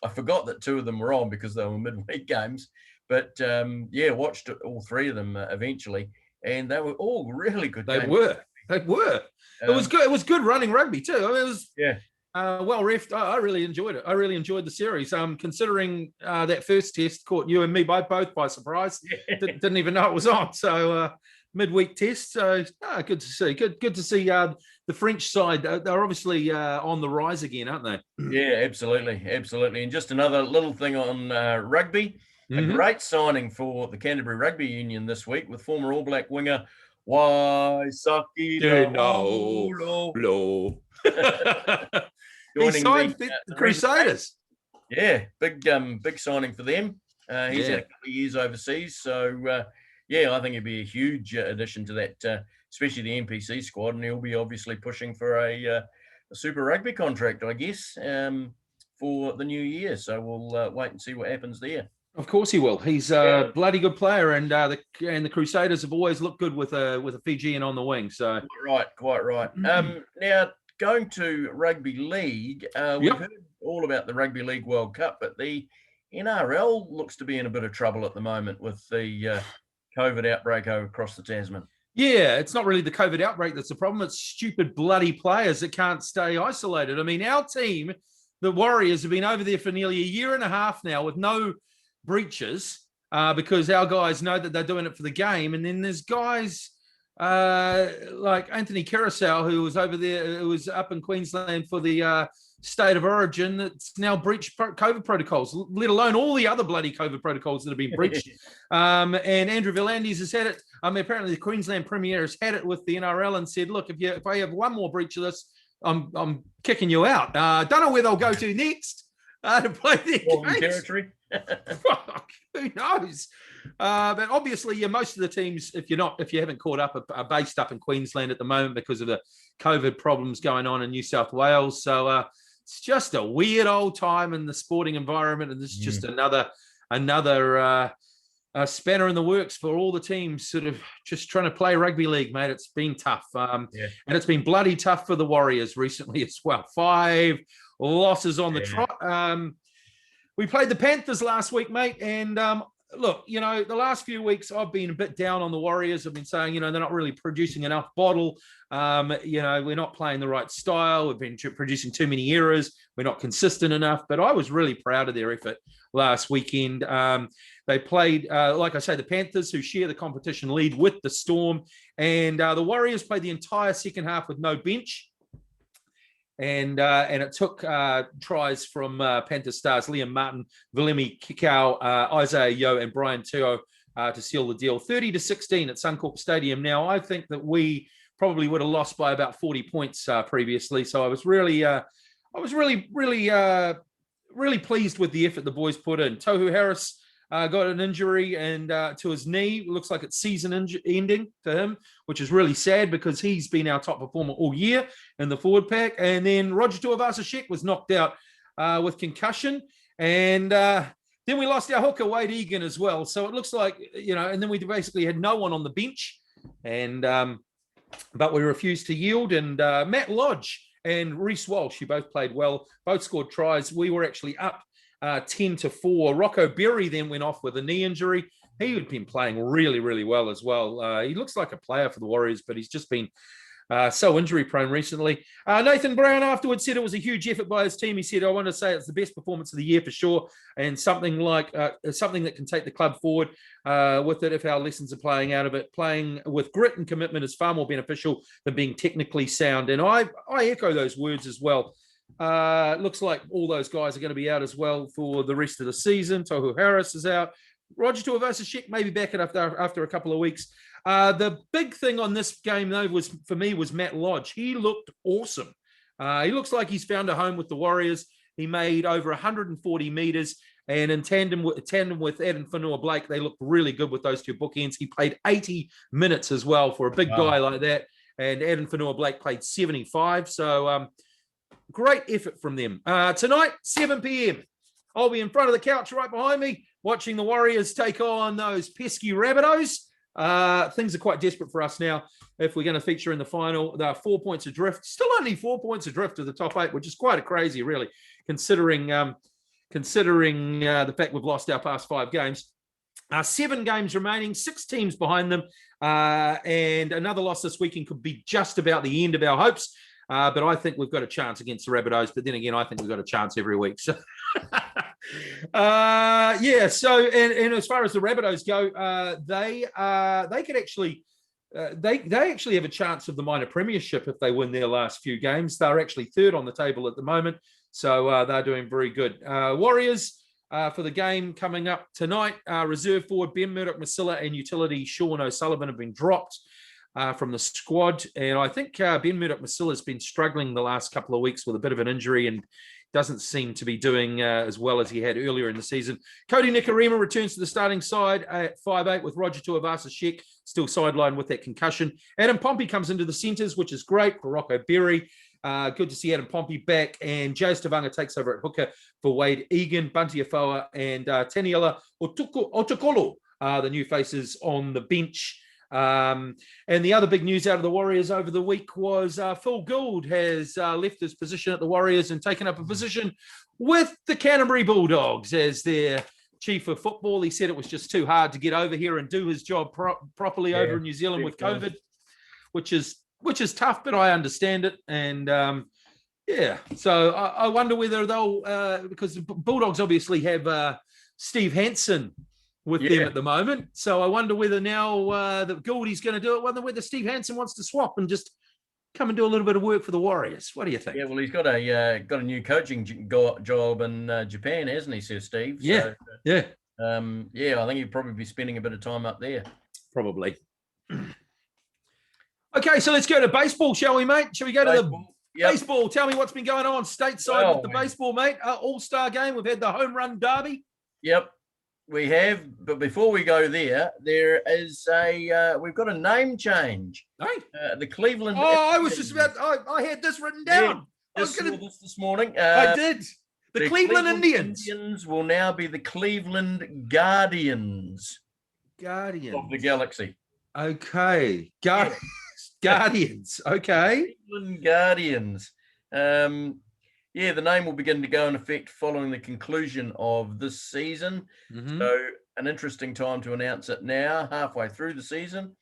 forgot that two of them were on because they were midweek games, but watched all three of them eventually, and they were all really good. They were. It was good. It was good running rugby too. I mean, it was well reffed. I really enjoyed it. I really enjoyed the series. Considering that first test caught you and me both by surprise. Didn't even know it was on. So midweek test. So good to see. Good to see the French side. They're obviously on the rise again, aren't they? Yeah, absolutely. And just another little thing on rugby. A great signing for the Canterbury Rugby Union this week with former All Black winger Waisaki Low. He signed the Crusaders. Yeah, big signing for them. He's had a couple of years overseas, so I think he'd be a huge addition to that, especially the NPC squad, and he'll be obviously pushing for a Super Rugby contract, I guess, for the new year. So we'll wait and see what happens there. Of course he will. He's a bloody good player, and the Crusaders have always looked good with a Fijian on the wing. So quite right. Now going to Rugby League, we've heard all about the Rugby League World Cup, but the NRL looks to be in a bit of trouble at the moment with the COVID outbreak across the Tasman. Yeah, it's not really the COVID outbreak that's the problem. It's stupid bloody players that can't stay isolated. I mean, our team, the Warriors, have been over there for nearly a year and a half now with no breaches because our guys know that they're doing it for the game. And then there's guys like Anthony Carousel, who was over there, who was up in Queensland for the state of origin, that's now breached COVID protocols, let alone all the other bloody COVID protocols that have been breached. And Andrew Villandis has had it. I mean, apparently the Queensland Premier has had it with the NRL and said, look, if I have one more breach of this, I'm kicking you out. Don't know where they'll go to next to play their territory. Fuck, who knows? But obviously, most of the teams, if you haven't caught up, are based up in Queensland at the moment because of the COVID problems going on in New South Wales. So it's just a weird old time in the sporting environment, and this is just another spanner in the works for all the teams sort of just trying to play rugby league, mate. It's been tough. And it's been bloody tough for the Warriors recently as well. 5 losses on the trot. We played the Panthers last week, mate. And look, the last few weeks I've been a bit down on the Warriors. I've been saying, they're not really producing enough bottle. We're not playing the right style. We've been producing too many errors. We're not consistent enough. But I was really proud of their effort last weekend. They played, like I say, the Panthers, who share the competition lead with the Storm. And the Warriors played the entire second half with no bench. And it took tries from Panther stars Liam Martin, Vilemi Kikau, Isaiah Yeo, and Brian Teo to seal the deal. 30-16 at Suncorp Stadium. Now, I think that we probably would have lost by about 40 points previously. So I was really pleased with the effort the boys put in. Tohu Harris got an injury and to his knee. Looks like it's season ending to him, which is really sad because he's been our top performer all year in the forward pack. And then Roger Tuivasa-Sheck was knocked out with concussion. And then we lost our hooker, Wade Egan, as well. So it looks like, and then we basically had no one on the bench. And but we refused to yield. And Matt Lodge and Reece Walsh, who both played well, both scored tries. We were actually up 10-4. Rocco Berry then went off with a knee injury. He had been playing really, really well as well. He looks like a player for the Warriors, but he's just been so injury prone recently. Nathan Brown afterwards said it was a huge effort by his team. He said, I want to say it's the best performance of the year for sure, and something that can take the club forward with it if our lessons are playing out of it. Playing with grit and commitment is far more beneficial than being technically sound. And I echo those words as well. Looks like all those guys are going to be out as well for the rest of the season. Tohu Harris is out. Roger Tuivasa-Sheck maybe back after a couple of weeks. The big thing on this game, though, was Matt Lodge. He looked awesome. He looks like he's found a home with the Warriors. He made over 140 meters, and in tandem with Adam Fanua-Blake, they looked really good with those two bookends. He played 80 minutes as well for a big guy like that, and Adam Fanua-Blake played 75. So great effort from them. Tonight, 7 p.m. I'll be in front of the couch right behind me, watching the Warriors take on those pesky Rabbitohs. Things are quite desperate for us now if we're going to feature in the final. There are 4 points adrift, still only 4 points adrift to the top 8, which is quite crazy, really, considering the fact we've lost our past 5 games. 7 games remaining, 6 teams behind them, and another loss this weekend could be just about the end of our hopes. But I think we've got a chance against the Rabbitohs. But then again, I think we've got a chance every week. So, So, and as far as the Rabbitohs go, they could actually, they actually have a chance of the minor premiership if they win their last few games. They're actually 3rd on the table at the moment, so they're doing very good. Warriors for the game coming up tonight. Reserve forward Ben Murdoch-Masila and utility Sean O'Sullivan have been dropped from the squad, and I think Ben Murdoch-Masila has been struggling the last couple of weeks with a bit of an injury and doesn't seem to be doing as well as he had earlier in the season. Cody Nikorima returns to the starting side at 5'8" with Roger Tuivasa-Sheck still sidelined with that concussion. Adam Pompey comes into the centres, which is great for Rocco Berry. Good to see Adam Pompey back, and Joe Stavanga takes over at hooker for Wade Egan, Bunty Afoa, and Taniela Otokolo, the new faces on the bench. And the other big news out of the Warriors over the week was Phil Gould has left his position at the Warriors and taken up a position with the Canterbury Bulldogs as their chief of football. He said it was just too hard to get over here and do his job properly over in New Zealand with COVID, which is tough, but I understand it. And so I wonder whether they'll because the Bulldogs obviously have Steve Hansen with them at the moment. So I wonder whether now that Gouldy's going to do it, whether Steve Hansen wants to swap and just come and do a little bit of work for the Warriors. What do you think? Yeah, well, he's got a new coaching job in Japan, hasn't he, Sir Steve? Yeah, so, I think he'd probably be spending a bit of time up there. Probably. Okay, so let's go to baseball, shall we, mate? Shall we go to the baseball? Tell me what's been going on stateside with the baseball, mate. All-Star game. We've had the home run derby. Yep. We have, but before we go there is we've got a name change. Hey? The Cleveland. I was just about. I had this written down. I was going to this morning. I did. The Cleveland Indians. Indians will now be the Cleveland Guardians. Guardians of the Galaxy. Okay. Guardians. Okay. Cleveland Guardians. The name will begin to go in effect following the conclusion of this season. Mm-hmm. So an interesting time to announce it now, halfway through the season.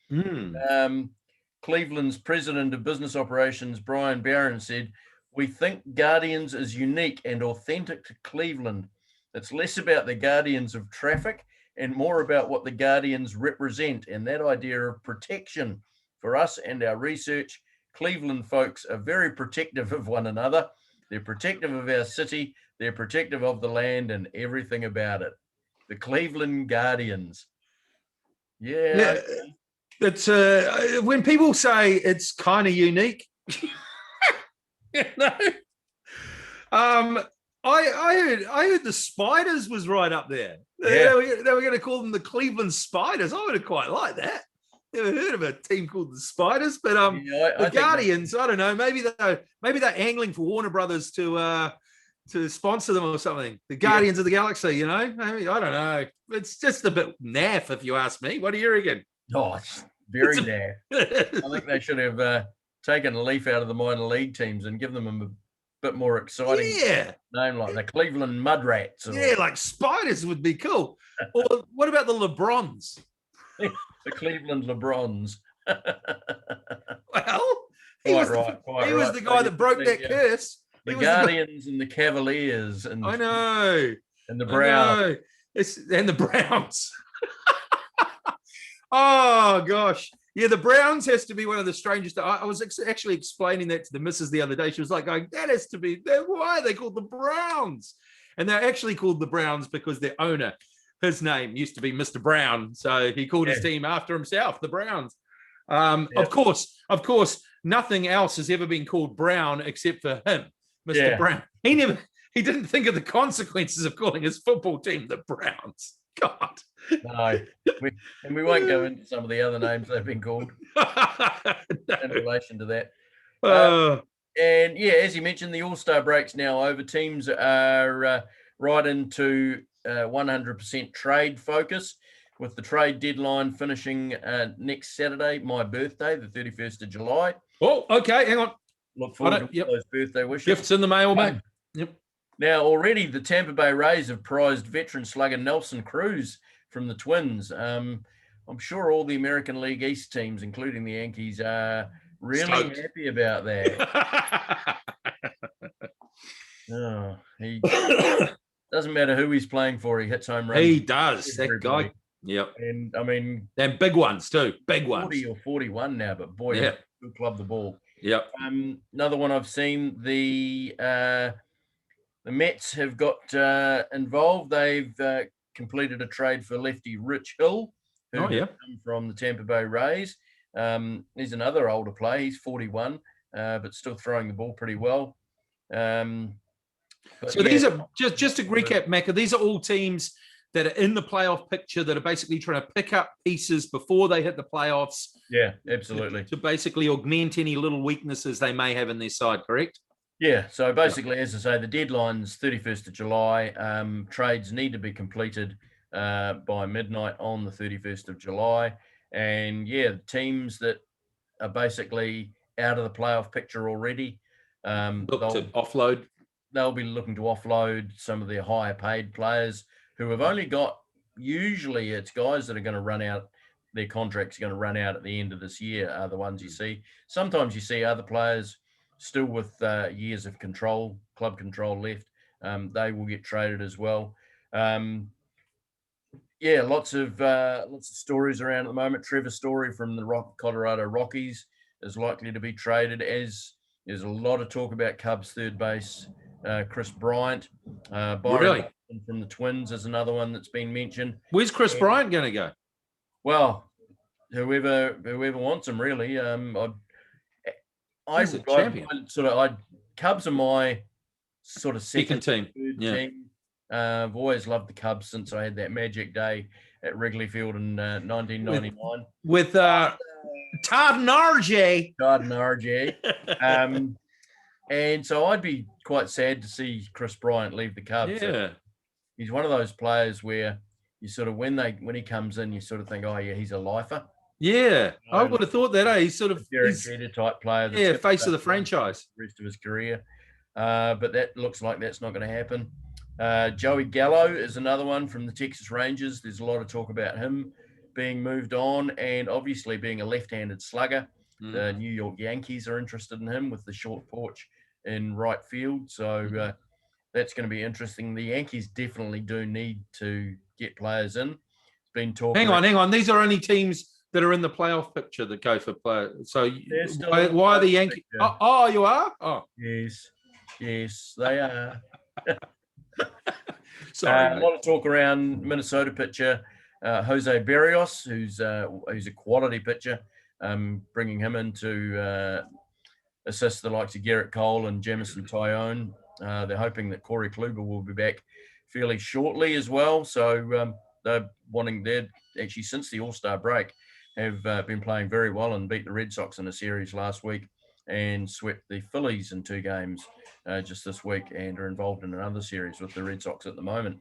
Cleveland's president of business operations, Brian Barron, said, "We think Guardians is unique and authentic to Cleveland. It's less about the guardians of traffic and more about what the Guardians represent and that idea of protection. For us and our research, Cleveland folks are very protective of one another. They're protective of our city. They're protective of the land and everything about it. The Cleveland Guardians." Yeah. It's when people say it's kind of unique. You know? I heard the Spiders was right up there. Yeah. They were going to call them the Cleveland Spiders. I would have quite liked that. Never heard of a team called the Spiders, but the Guardians. I don't know. Maybe they're angling for Warner Brothers to sponsor them or something. The Guardians of the Galaxy. You know, maybe, I don't know. It's just a bit naff, if you ask me. What do you reckon? Oh, it's very naff. I think they should have taken a leaf out of the minor league teams and given them a bit more exciting name, like the Cleveland Mudrats. Yeah, like Spiders would be cool. Or what about the LeBrons? The Cleveland LeBrons. Well, he was the guy that broke that curse. The Guardians and the Cavaliers, and I know, and the Browns, and the Browns. Oh gosh, yeah, the Browns has to be one of the strangest. I was actually explaining that to the missus the other day. She was like, "Going, that has to be why are they called the Browns?" And they're actually called the Browns because their owner, his name used to be Mr. Brown, so he called his team after himself, the Browns. Of course, nothing else has ever been called Brown except for him, Mr. Brown. He didn't think of the consequences of calling his football team the Browns. God. No, we won't go into some of the other names they've been called in relation to that. And yeah, as you mentioned, the All-Star break's now over. Teams are right into 100% trade focus, with the trade deadline finishing next Saturday, my birthday, the 31st of July. Oh, okay, hang on. Look forward to those birthday wishes. Gifts in the mail, mate. Yep. Now, already the Tampa Bay Rays have prized veteran slugger Nelson Cruz from the Twins. I'm sure all the American League East teams, including the Yankees, are really happy about that. He doesn't matter who he's playing for, he hits home runs. He does, that guy. Yep. And I mean, and big ones too, big 40 ones. or 41 now, but boy, good club the ball. Yep. Another one I've seen, the Mets have got involved. They've completed a trade for lefty Rich Hill, who come from the Tampa Bay Rays. He's another older player. He's 41, but still throwing the ball pretty well. So these are just to recap, Macca. These are all teams that are in the playoff picture that are basically trying to pick up pieces before they hit the playoffs. Yeah, absolutely. To basically augment any little weaknesses they may have in their side, correct? Yeah, so basically, as I say, the deadline's 31st of July. Trades need to be completed by midnight on the 31st of July. And yeah, teams that are basically out of the playoff picture already, look to offload. They'll be looking to offload some of their higher paid players who have only got, usually it's guys that are going to run out, their contracts are going to run out at the end of this year are the ones you see. Sometimes you see other players still with years of club control left. They will get traded as well. Yeah, lots of stories around at the moment. Trevor Story from the Colorado Rockies is likely to be traded, as there's a lot of talk about Cubs third base Chris Bryant. Byron from the Twins is another one that's been mentioned. Where's Chris Bryant going to go? Well, whoever wants him, really. Cubs are my sort of second team. I've always loved the Cubs since I had that magic day at Wrigley Field in 1999 with Todd and RJ. And so I'd be quite sad to see Chris Bryant leave the Cubs. Yeah. He's one of those players where you sort of, when he comes in, you sort of think, oh yeah, he's a lifer. Yeah, I would have thought that. He's sort of Derek Jeter type player. Yeah, face of the franchise. The rest of his career. But that looks like that's not going to happen. Joey Gallo is another one from the Texas Rangers. There's a lot of talk about him being moved on, and obviously being a left-handed slugger. The New York Yankees are interested in him with the short porch in right field. So that's going to be interesting. The Yankees definitely do need to get players in. It's been talk. Hang on. These are only teams that are in the playoff picture that go for players. So why are the Yankees? Oh, you are? Oh, yes, they are. Sorry, a lot of talk around Minnesota pitcher Jose Berrios, who's a quality pitcher, bringing him in to assist the likes of Garrett Cole and Jamison Tyone. They're hoping that Corey Kluber will be back fairly shortly as well. So they're actually, since the All-Star break, have been playing very well and beat the Red Sox in a series last week and swept the Phillies in 2 games just this week, and are involved in another series with the Red Sox at the moment.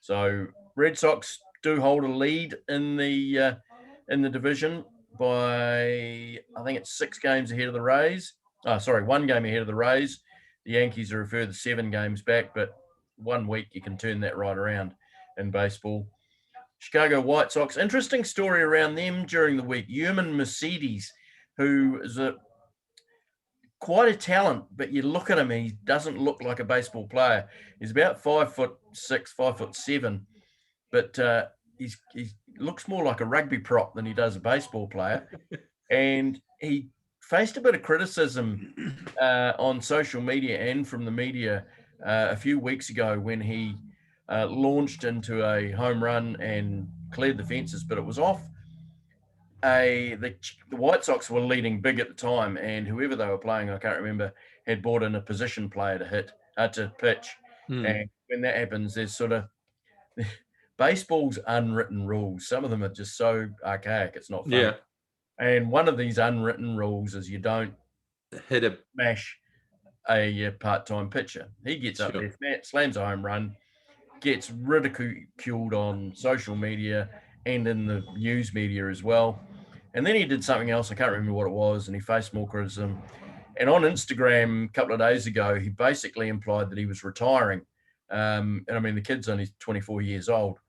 So Red Sox do hold a lead in the division by, I think it's 6 games ahead of the Rays. 1 game ahead of the Rays. The Yankees are a further 7 games back, but 1 week you can turn that right around in baseball. Chicago White Sox, interesting story around them during the week. Yerman Mercedes, who is quite a talent, but you look at him, he doesn't look like a baseball player. He's about 5'6", 5'7", but he looks more like a rugby prop than he does a baseball player. And he faced a bit of criticism on social media and from the media a few weeks ago when he launched into a home run and cleared the fences, but it was off. The White Sox were leading big at the time, and whoever they were playing, I can't remember, had brought in a position player to pitch. And when that happens, there's sort of baseball's unwritten rules. Some of them are just so archaic, it's not fun. Yeah. And one of these unwritten rules is you don't smash a part-time pitcher. He gets up there, slams a home run, gets ridiculed on social media and in the news media as well. And then he did something else, I can't remember what it was, and he faced more criticism. And on Instagram a couple of days ago, he basically implied that he was retiring. And I mean, the kid's only 24 years old.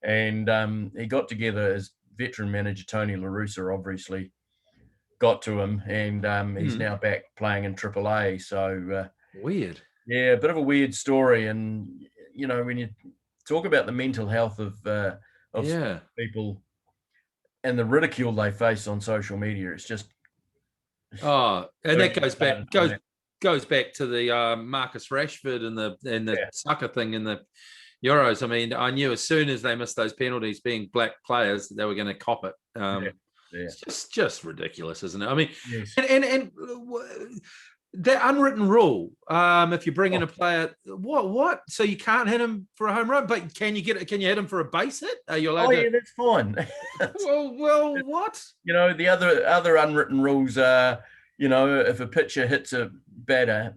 And he got together, as veteran manager Tony La Russa obviously got to him, and he's now back playing in AAA. So weird. Yeah, a bit of a weird story. And, you know, when you talk about the mental health of people and the ridicule they face on social media, it's just... Oh, and that goes back to the Marcus Rashford and the sucker thing in the Euros. I mean, I knew as soon as they missed those penalties, being black players, they were going to cop it. It's just ridiculous, isn't it? I mean, and the unwritten rule, if you bring in a player, what? So you can't hit him for a home run, but can you hit him for a base hit? Are you allowed to? Yeah, that's fine. well, what? You know, the other unwritten rules are, you know, if a pitcher hits a batter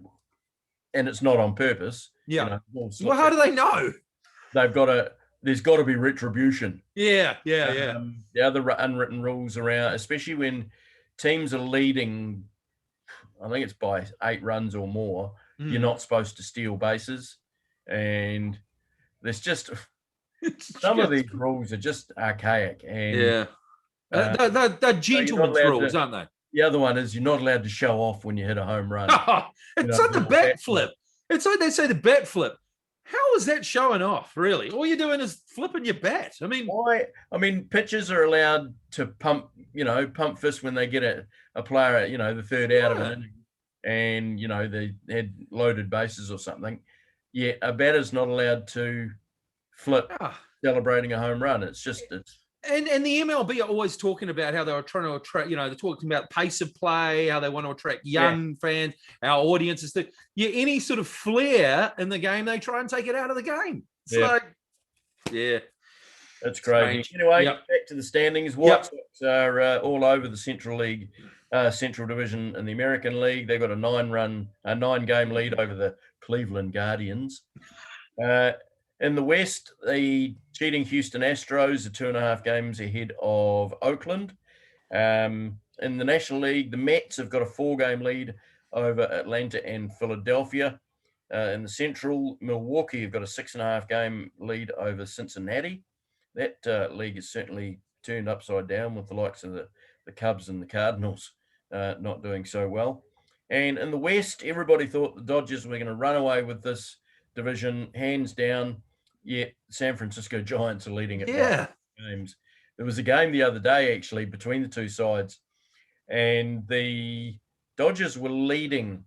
and it's not on purpose. Yeah. You know, well, how do they know? There's got to be retribution. Yeah. The other unwritten rules around, especially when teams are leading, I think it's by 8 runs or more, you're not supposed to steal bases. And there's just some of these rules are just archaic. And they're gentlemen's rules, aren't they? The other one is you're not allowed to show off when you hit a home run. It's like the bat flip. It's like they say the bat flip. How is that showing off, really? All you're doing is flipping your bat. I mean, pitchers are allowed to pump fist when they get a player, the third out of an inning, and, they had loaded bases or something. Yeah, a batter's not allowed to flip celebrating a home run. It's And the MLB are always talking about how they were trying to attract, they're talking about pace of play, how they want to attract young fans, our audiences. Any sort of flair in the game, they try and take it out of the game. It's that's crazy. Anyway, back to the standings. White Sox are all over the Central League, Central Division in the American League. They've got a 9-game lead over the Cleveland Guardians. In the West, the cheating Houston Astros are 2.5 games ahead of Oakland. In the National League, the Mets have got a 4-game lead over Atlanta and Philadelphia. In the Central, Milwaukee have got a 6.5-game lead over Cincinnati. That league is certainly turned upside down with the likes of the Cubs and the Cardinals not doing so well. And in the West, everybody thought the Dodgers were going to run away with this division, hands down. Yet San Francisco Giants are leading it by games. There was a game the other day, actually, between the two sides, and the Dodgers were leading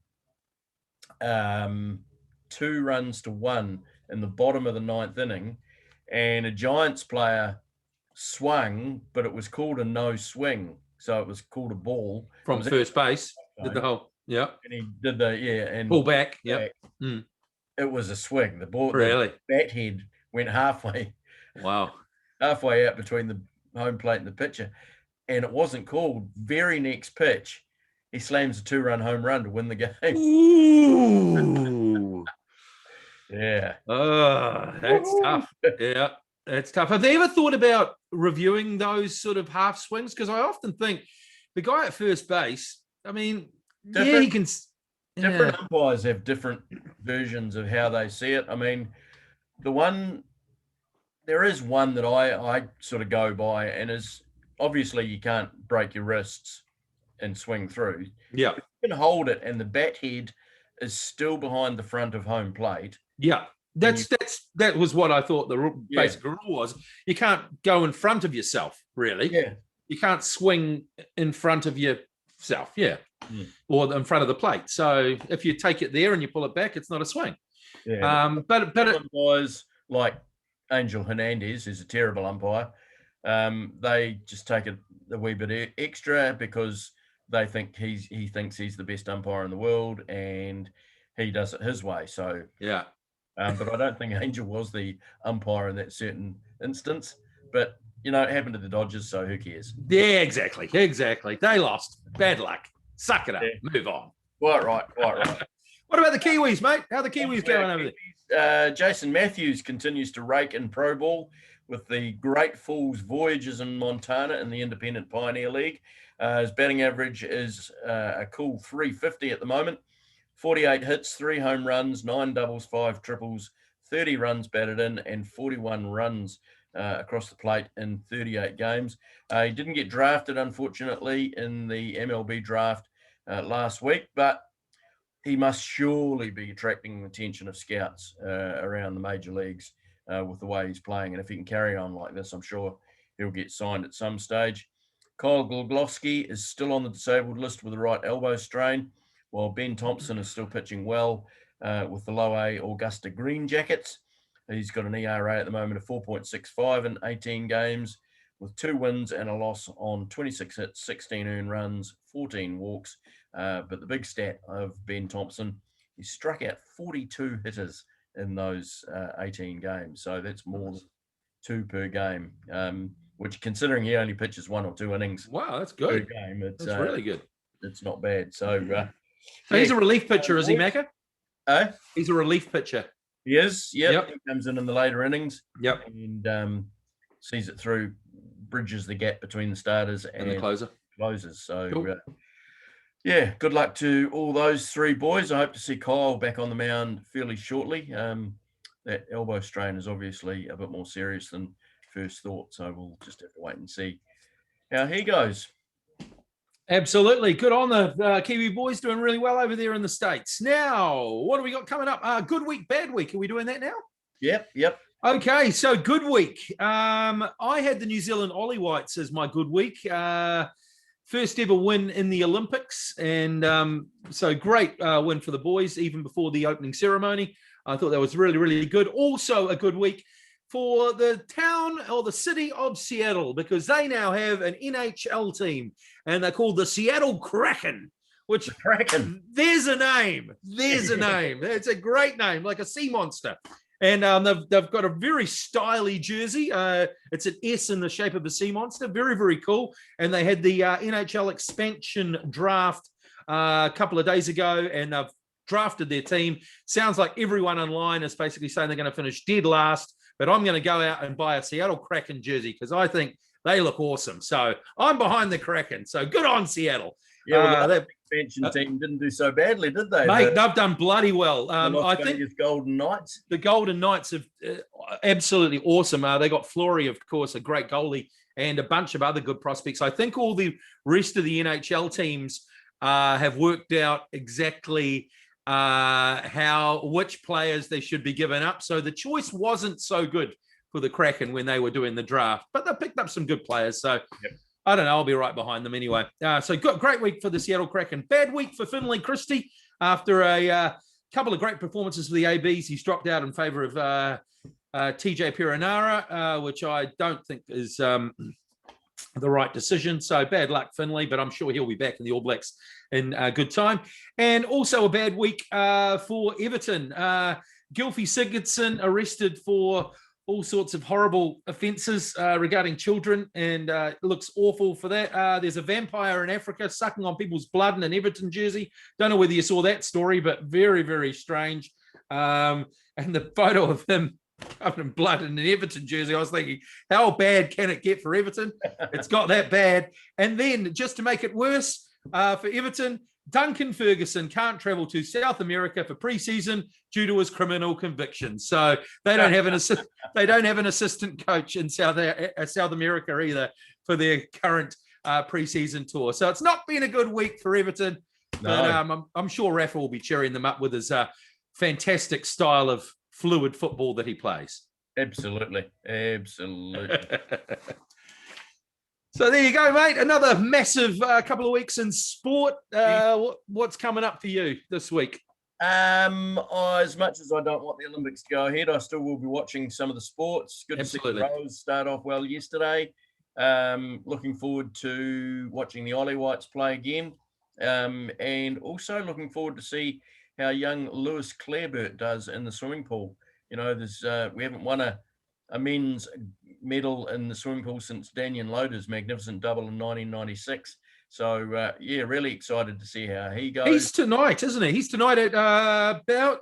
2 runs to 1 in the bottom of the 9th inning, and a Giants player swung, but it was called a no swing. So it was called a ball. From first base. Did the whole, yeah. And he did and pull back. Yeah. It was a swing. The ball, really? The bat head went halfway. Wow. Halfway out between the home plate and the pitcher. And it wasn't called. Very next pitch, he slams a 2-run home run to win the game. Ooh. Yeah. That's tough. Yeah, that's tough. Have they ever thought about reviewing those sort of half swings? Because I often think the guy at first base, I mean, he can. Different umpires have different versions of how they see it. I mean, there is one that I sort of go by, and is obviously you can't break your wrists and swing through. Yeah. You can hold it, and the bat head is still behind the front of home plate. Yeah. That was what I thought the basic rule was. You can't go in front of yourself, really. Yeah. You can't swing in front of yourself, or in front of the plate. So if you take it there and you pull it back, it's not a swing. Yeah. But umpires like Angel Hernandez, who's a terrible umpire, they just take it a wee bit extra because they think he thinks he's the best umpire in the world, and he does it his way. So yeah. But I don't think Angel was the umpire in that certain instance. But it happened to the Dodgers, so who cares? Yeah, exactly. They lost. Bad luck. Suck it up. Yeah. Move on. Quite right. What about the Kiwis, mate? How are the Kiwis going over there? Jason Matthews continues to rake in pro ball with the Great Falls Voyagers in Montana in the Independent Pioneer League. His batting average is a cool 350 at the moment. 48 hits, 3 home runs, 9 doubles, 5 triples, 30 runs batted in, and 41 runs across the plate in 38 games. He didn't get drafted, unfortunately, in the MLB draft last week, but he must surely be attracting the attention of scouts around the major leagues with the way he's playing. And if he can carry on like this, I'm sure he'll get signed at some stage. Kyle Glogowski is still on the disabled list with a right elbow strain, while Ben Thompson is still pitching well with the low A Augusta Green Jackets. He's got an ERA at the moment of 4.65 in 18 games, with 2 wins and a loss on 26 hits, 16 earned runs, 14 walks. But the big stat of Ben Thompson, he struck out 42 hitters in those 18 games. So that's more than 2 per game, which, considering he only pitches 1 or 2 innings. Wow, that's good. Per game, it's really good. It's not bad. So he's a relief pitcher, is he, Macca? He's a relief pitcher. He is. Yep. He comes in the later innings. Yep. And sees it through, bridges the gap between the starters and the closers. So, cool. Good luck to all those 3 boys. I hope to see Kyle back on the mound fairly shortly. That elbow strain is obviously a bit more serious than first thought, so we'll just have to wait and see how he goes. Absolutely. Good on the Kiwi boys, doing really well over there in the States. Now, what do we got coming up? Good week, bad week. Are we doing that now? Yep. Okay, so good week. I had the New Zealand Ollie Whites as my good week. First ever win in the Olympics. And so great win for the boys, even before the opening ceremony. I thought that was really, really good. Also a good week for the town or the city of Seattle, because they now have an NHL team and they're called the Seattle Kraken, which there's a name. It's a great name, like a sea monster. And they've got a very stylish jersey. It's an S in the shape of a sea monster. Very, very cool. And they had the NHL expansion draft a couple of days ago, and they've drafted their team. Sounds like everyone online is basically saying they're going to finish dead last. But I'm going to go out and buy a Seattle Kraken jersey because I think they look awesome. So I'm behind the Kraken. So good on Seattle. Yeah, that expansion team didn't do so badly, did they? Mate, they've done bloody well. I think Golden Knights. The Golden Knights have absolutely awesome. They got Fleury, of course, a great goalie, and a bunch of other good prospects. I think all the rest of the NHL teams have worked out exactly which players they should be given up. So the choice wasn't so good for the Kraken when they were doing the draft, but they picked up some good players. So I don't know. I'll be right behind them anyway. So great week for the Seattle Kraken. Bad week for Finlay Christie after a couple of great performances for the ABs. He's dropped out in favour of TJ Perenara, which I don't think is the right decision. So bad luck, Finlay, but I'm sure he'll be back in the All Blacks in good time. And also a bad week for Everton. Gylfi Sigurdsson arrested for all sorts of horrible offences regarding children, and it looks awful for that. There's a vampire in Africa sucking on people's blood in an Everton jersey. Don't know whether you saw that story, but very, very strange. And the photo of him covered in blood in an Everton jersey, I was thinking, how bad can it get for Everton? It's got that bad. And then, just to make it worse for Everton, Duncan Ferguson can't travel to South America for pre-season due to his criminal convictions. So they don't have an assistant coach in South America either for their current pre-season tour. So it's not been a good week for Everton. No. But I'm sure Rafa will be cheering them up with his fantastic style of fluid football that he plays. Absolutely. So there you go, mate. Another massive couple of weeks in sport. What's coming up for you this week? As much as I don't want the Olympics to go ahead, I still will be watching some of the sports. Good Absolutely. to see the Rose start off well yesterday. Looking forward to watching the Ollie Whites play again. And also looking forward to see how young Lewis Clareburt does in the swimming pool. You know, there's we haven't won a men's medal in the swimming pool since Daniel Loader's magnificent double in 1996. So, really excited to see how he goes. He's tonight, isn't he? He's tonight at about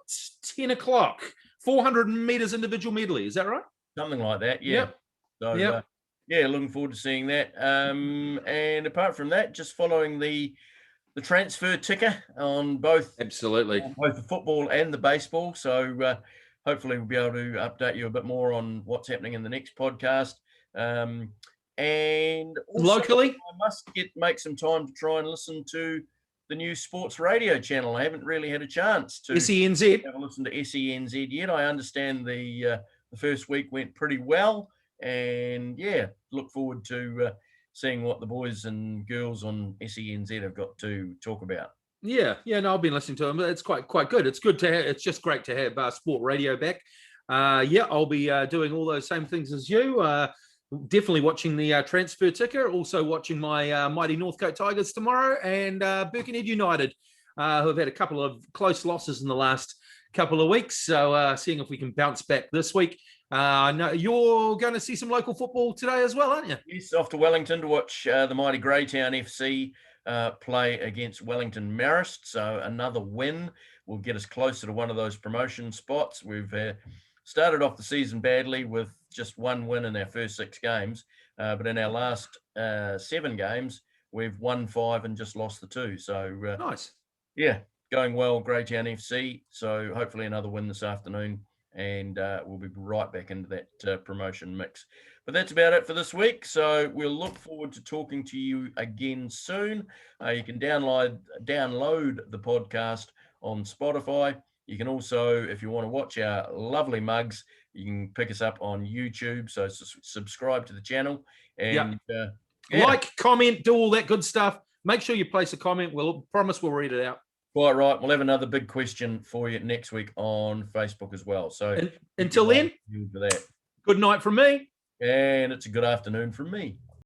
10 o'clock, 400 meters individual medley. Is that right? Something like that, yeah. Yep. So, looking forward to seeing that. And apart from that, just following the transfer ticker on both. Absolutely. Both the football and the baseball. So, hopefully we'll be able to update you a bit more on what's happening in the next podcast. And also, locally, I must make some time to try and listen to the new sports radio channel. I haven't really had a chance to SENZ. have a listen to SENZ yet. I understand the first week went pretty well, and look forward to seeing what the boys and girls on SENZ have got to talk about. No, I've been listening to them. It's quite good. It's good to have. It's just great to have sport radio back. I'll be doing all those same things as you. Definitely watching the transfer ticker. Also watching my mighty Northcote Tigers tomorrow, and Birkenhead United, who have had a couple of close losses in the last couple of weeks. So seeing if we can bounce back this week. I know you're going to see some local football today as well, aren't you? Yes, off to Wellington to watch the mighty Greytown FC play against Wellington Marist. So another win will get us closer to one of those promotion spots. We've started off the season badly with just one win in our first 6 games, but in our last 7 games, we've won 5 and just lost the 2. So nice. Going well, Greytown FC. So hopefully another win this afternoon, and we'll be right back into that promotion mix. But that's about it for this week. So we'll look forward to talking to you again soon. You can download the podcast on Spotify. You can also, if you want to watch our lovely mugs, you can pick us up on YouTube. So subscribe to the channel. And like, comment, do all that good stuff. Make sure you place a comment. We'll promise we'll read it out. Quite right. We'll have another big question for you next week on Facebook as well. So until then, for that. Good night from me. And it's a good afternoon from me.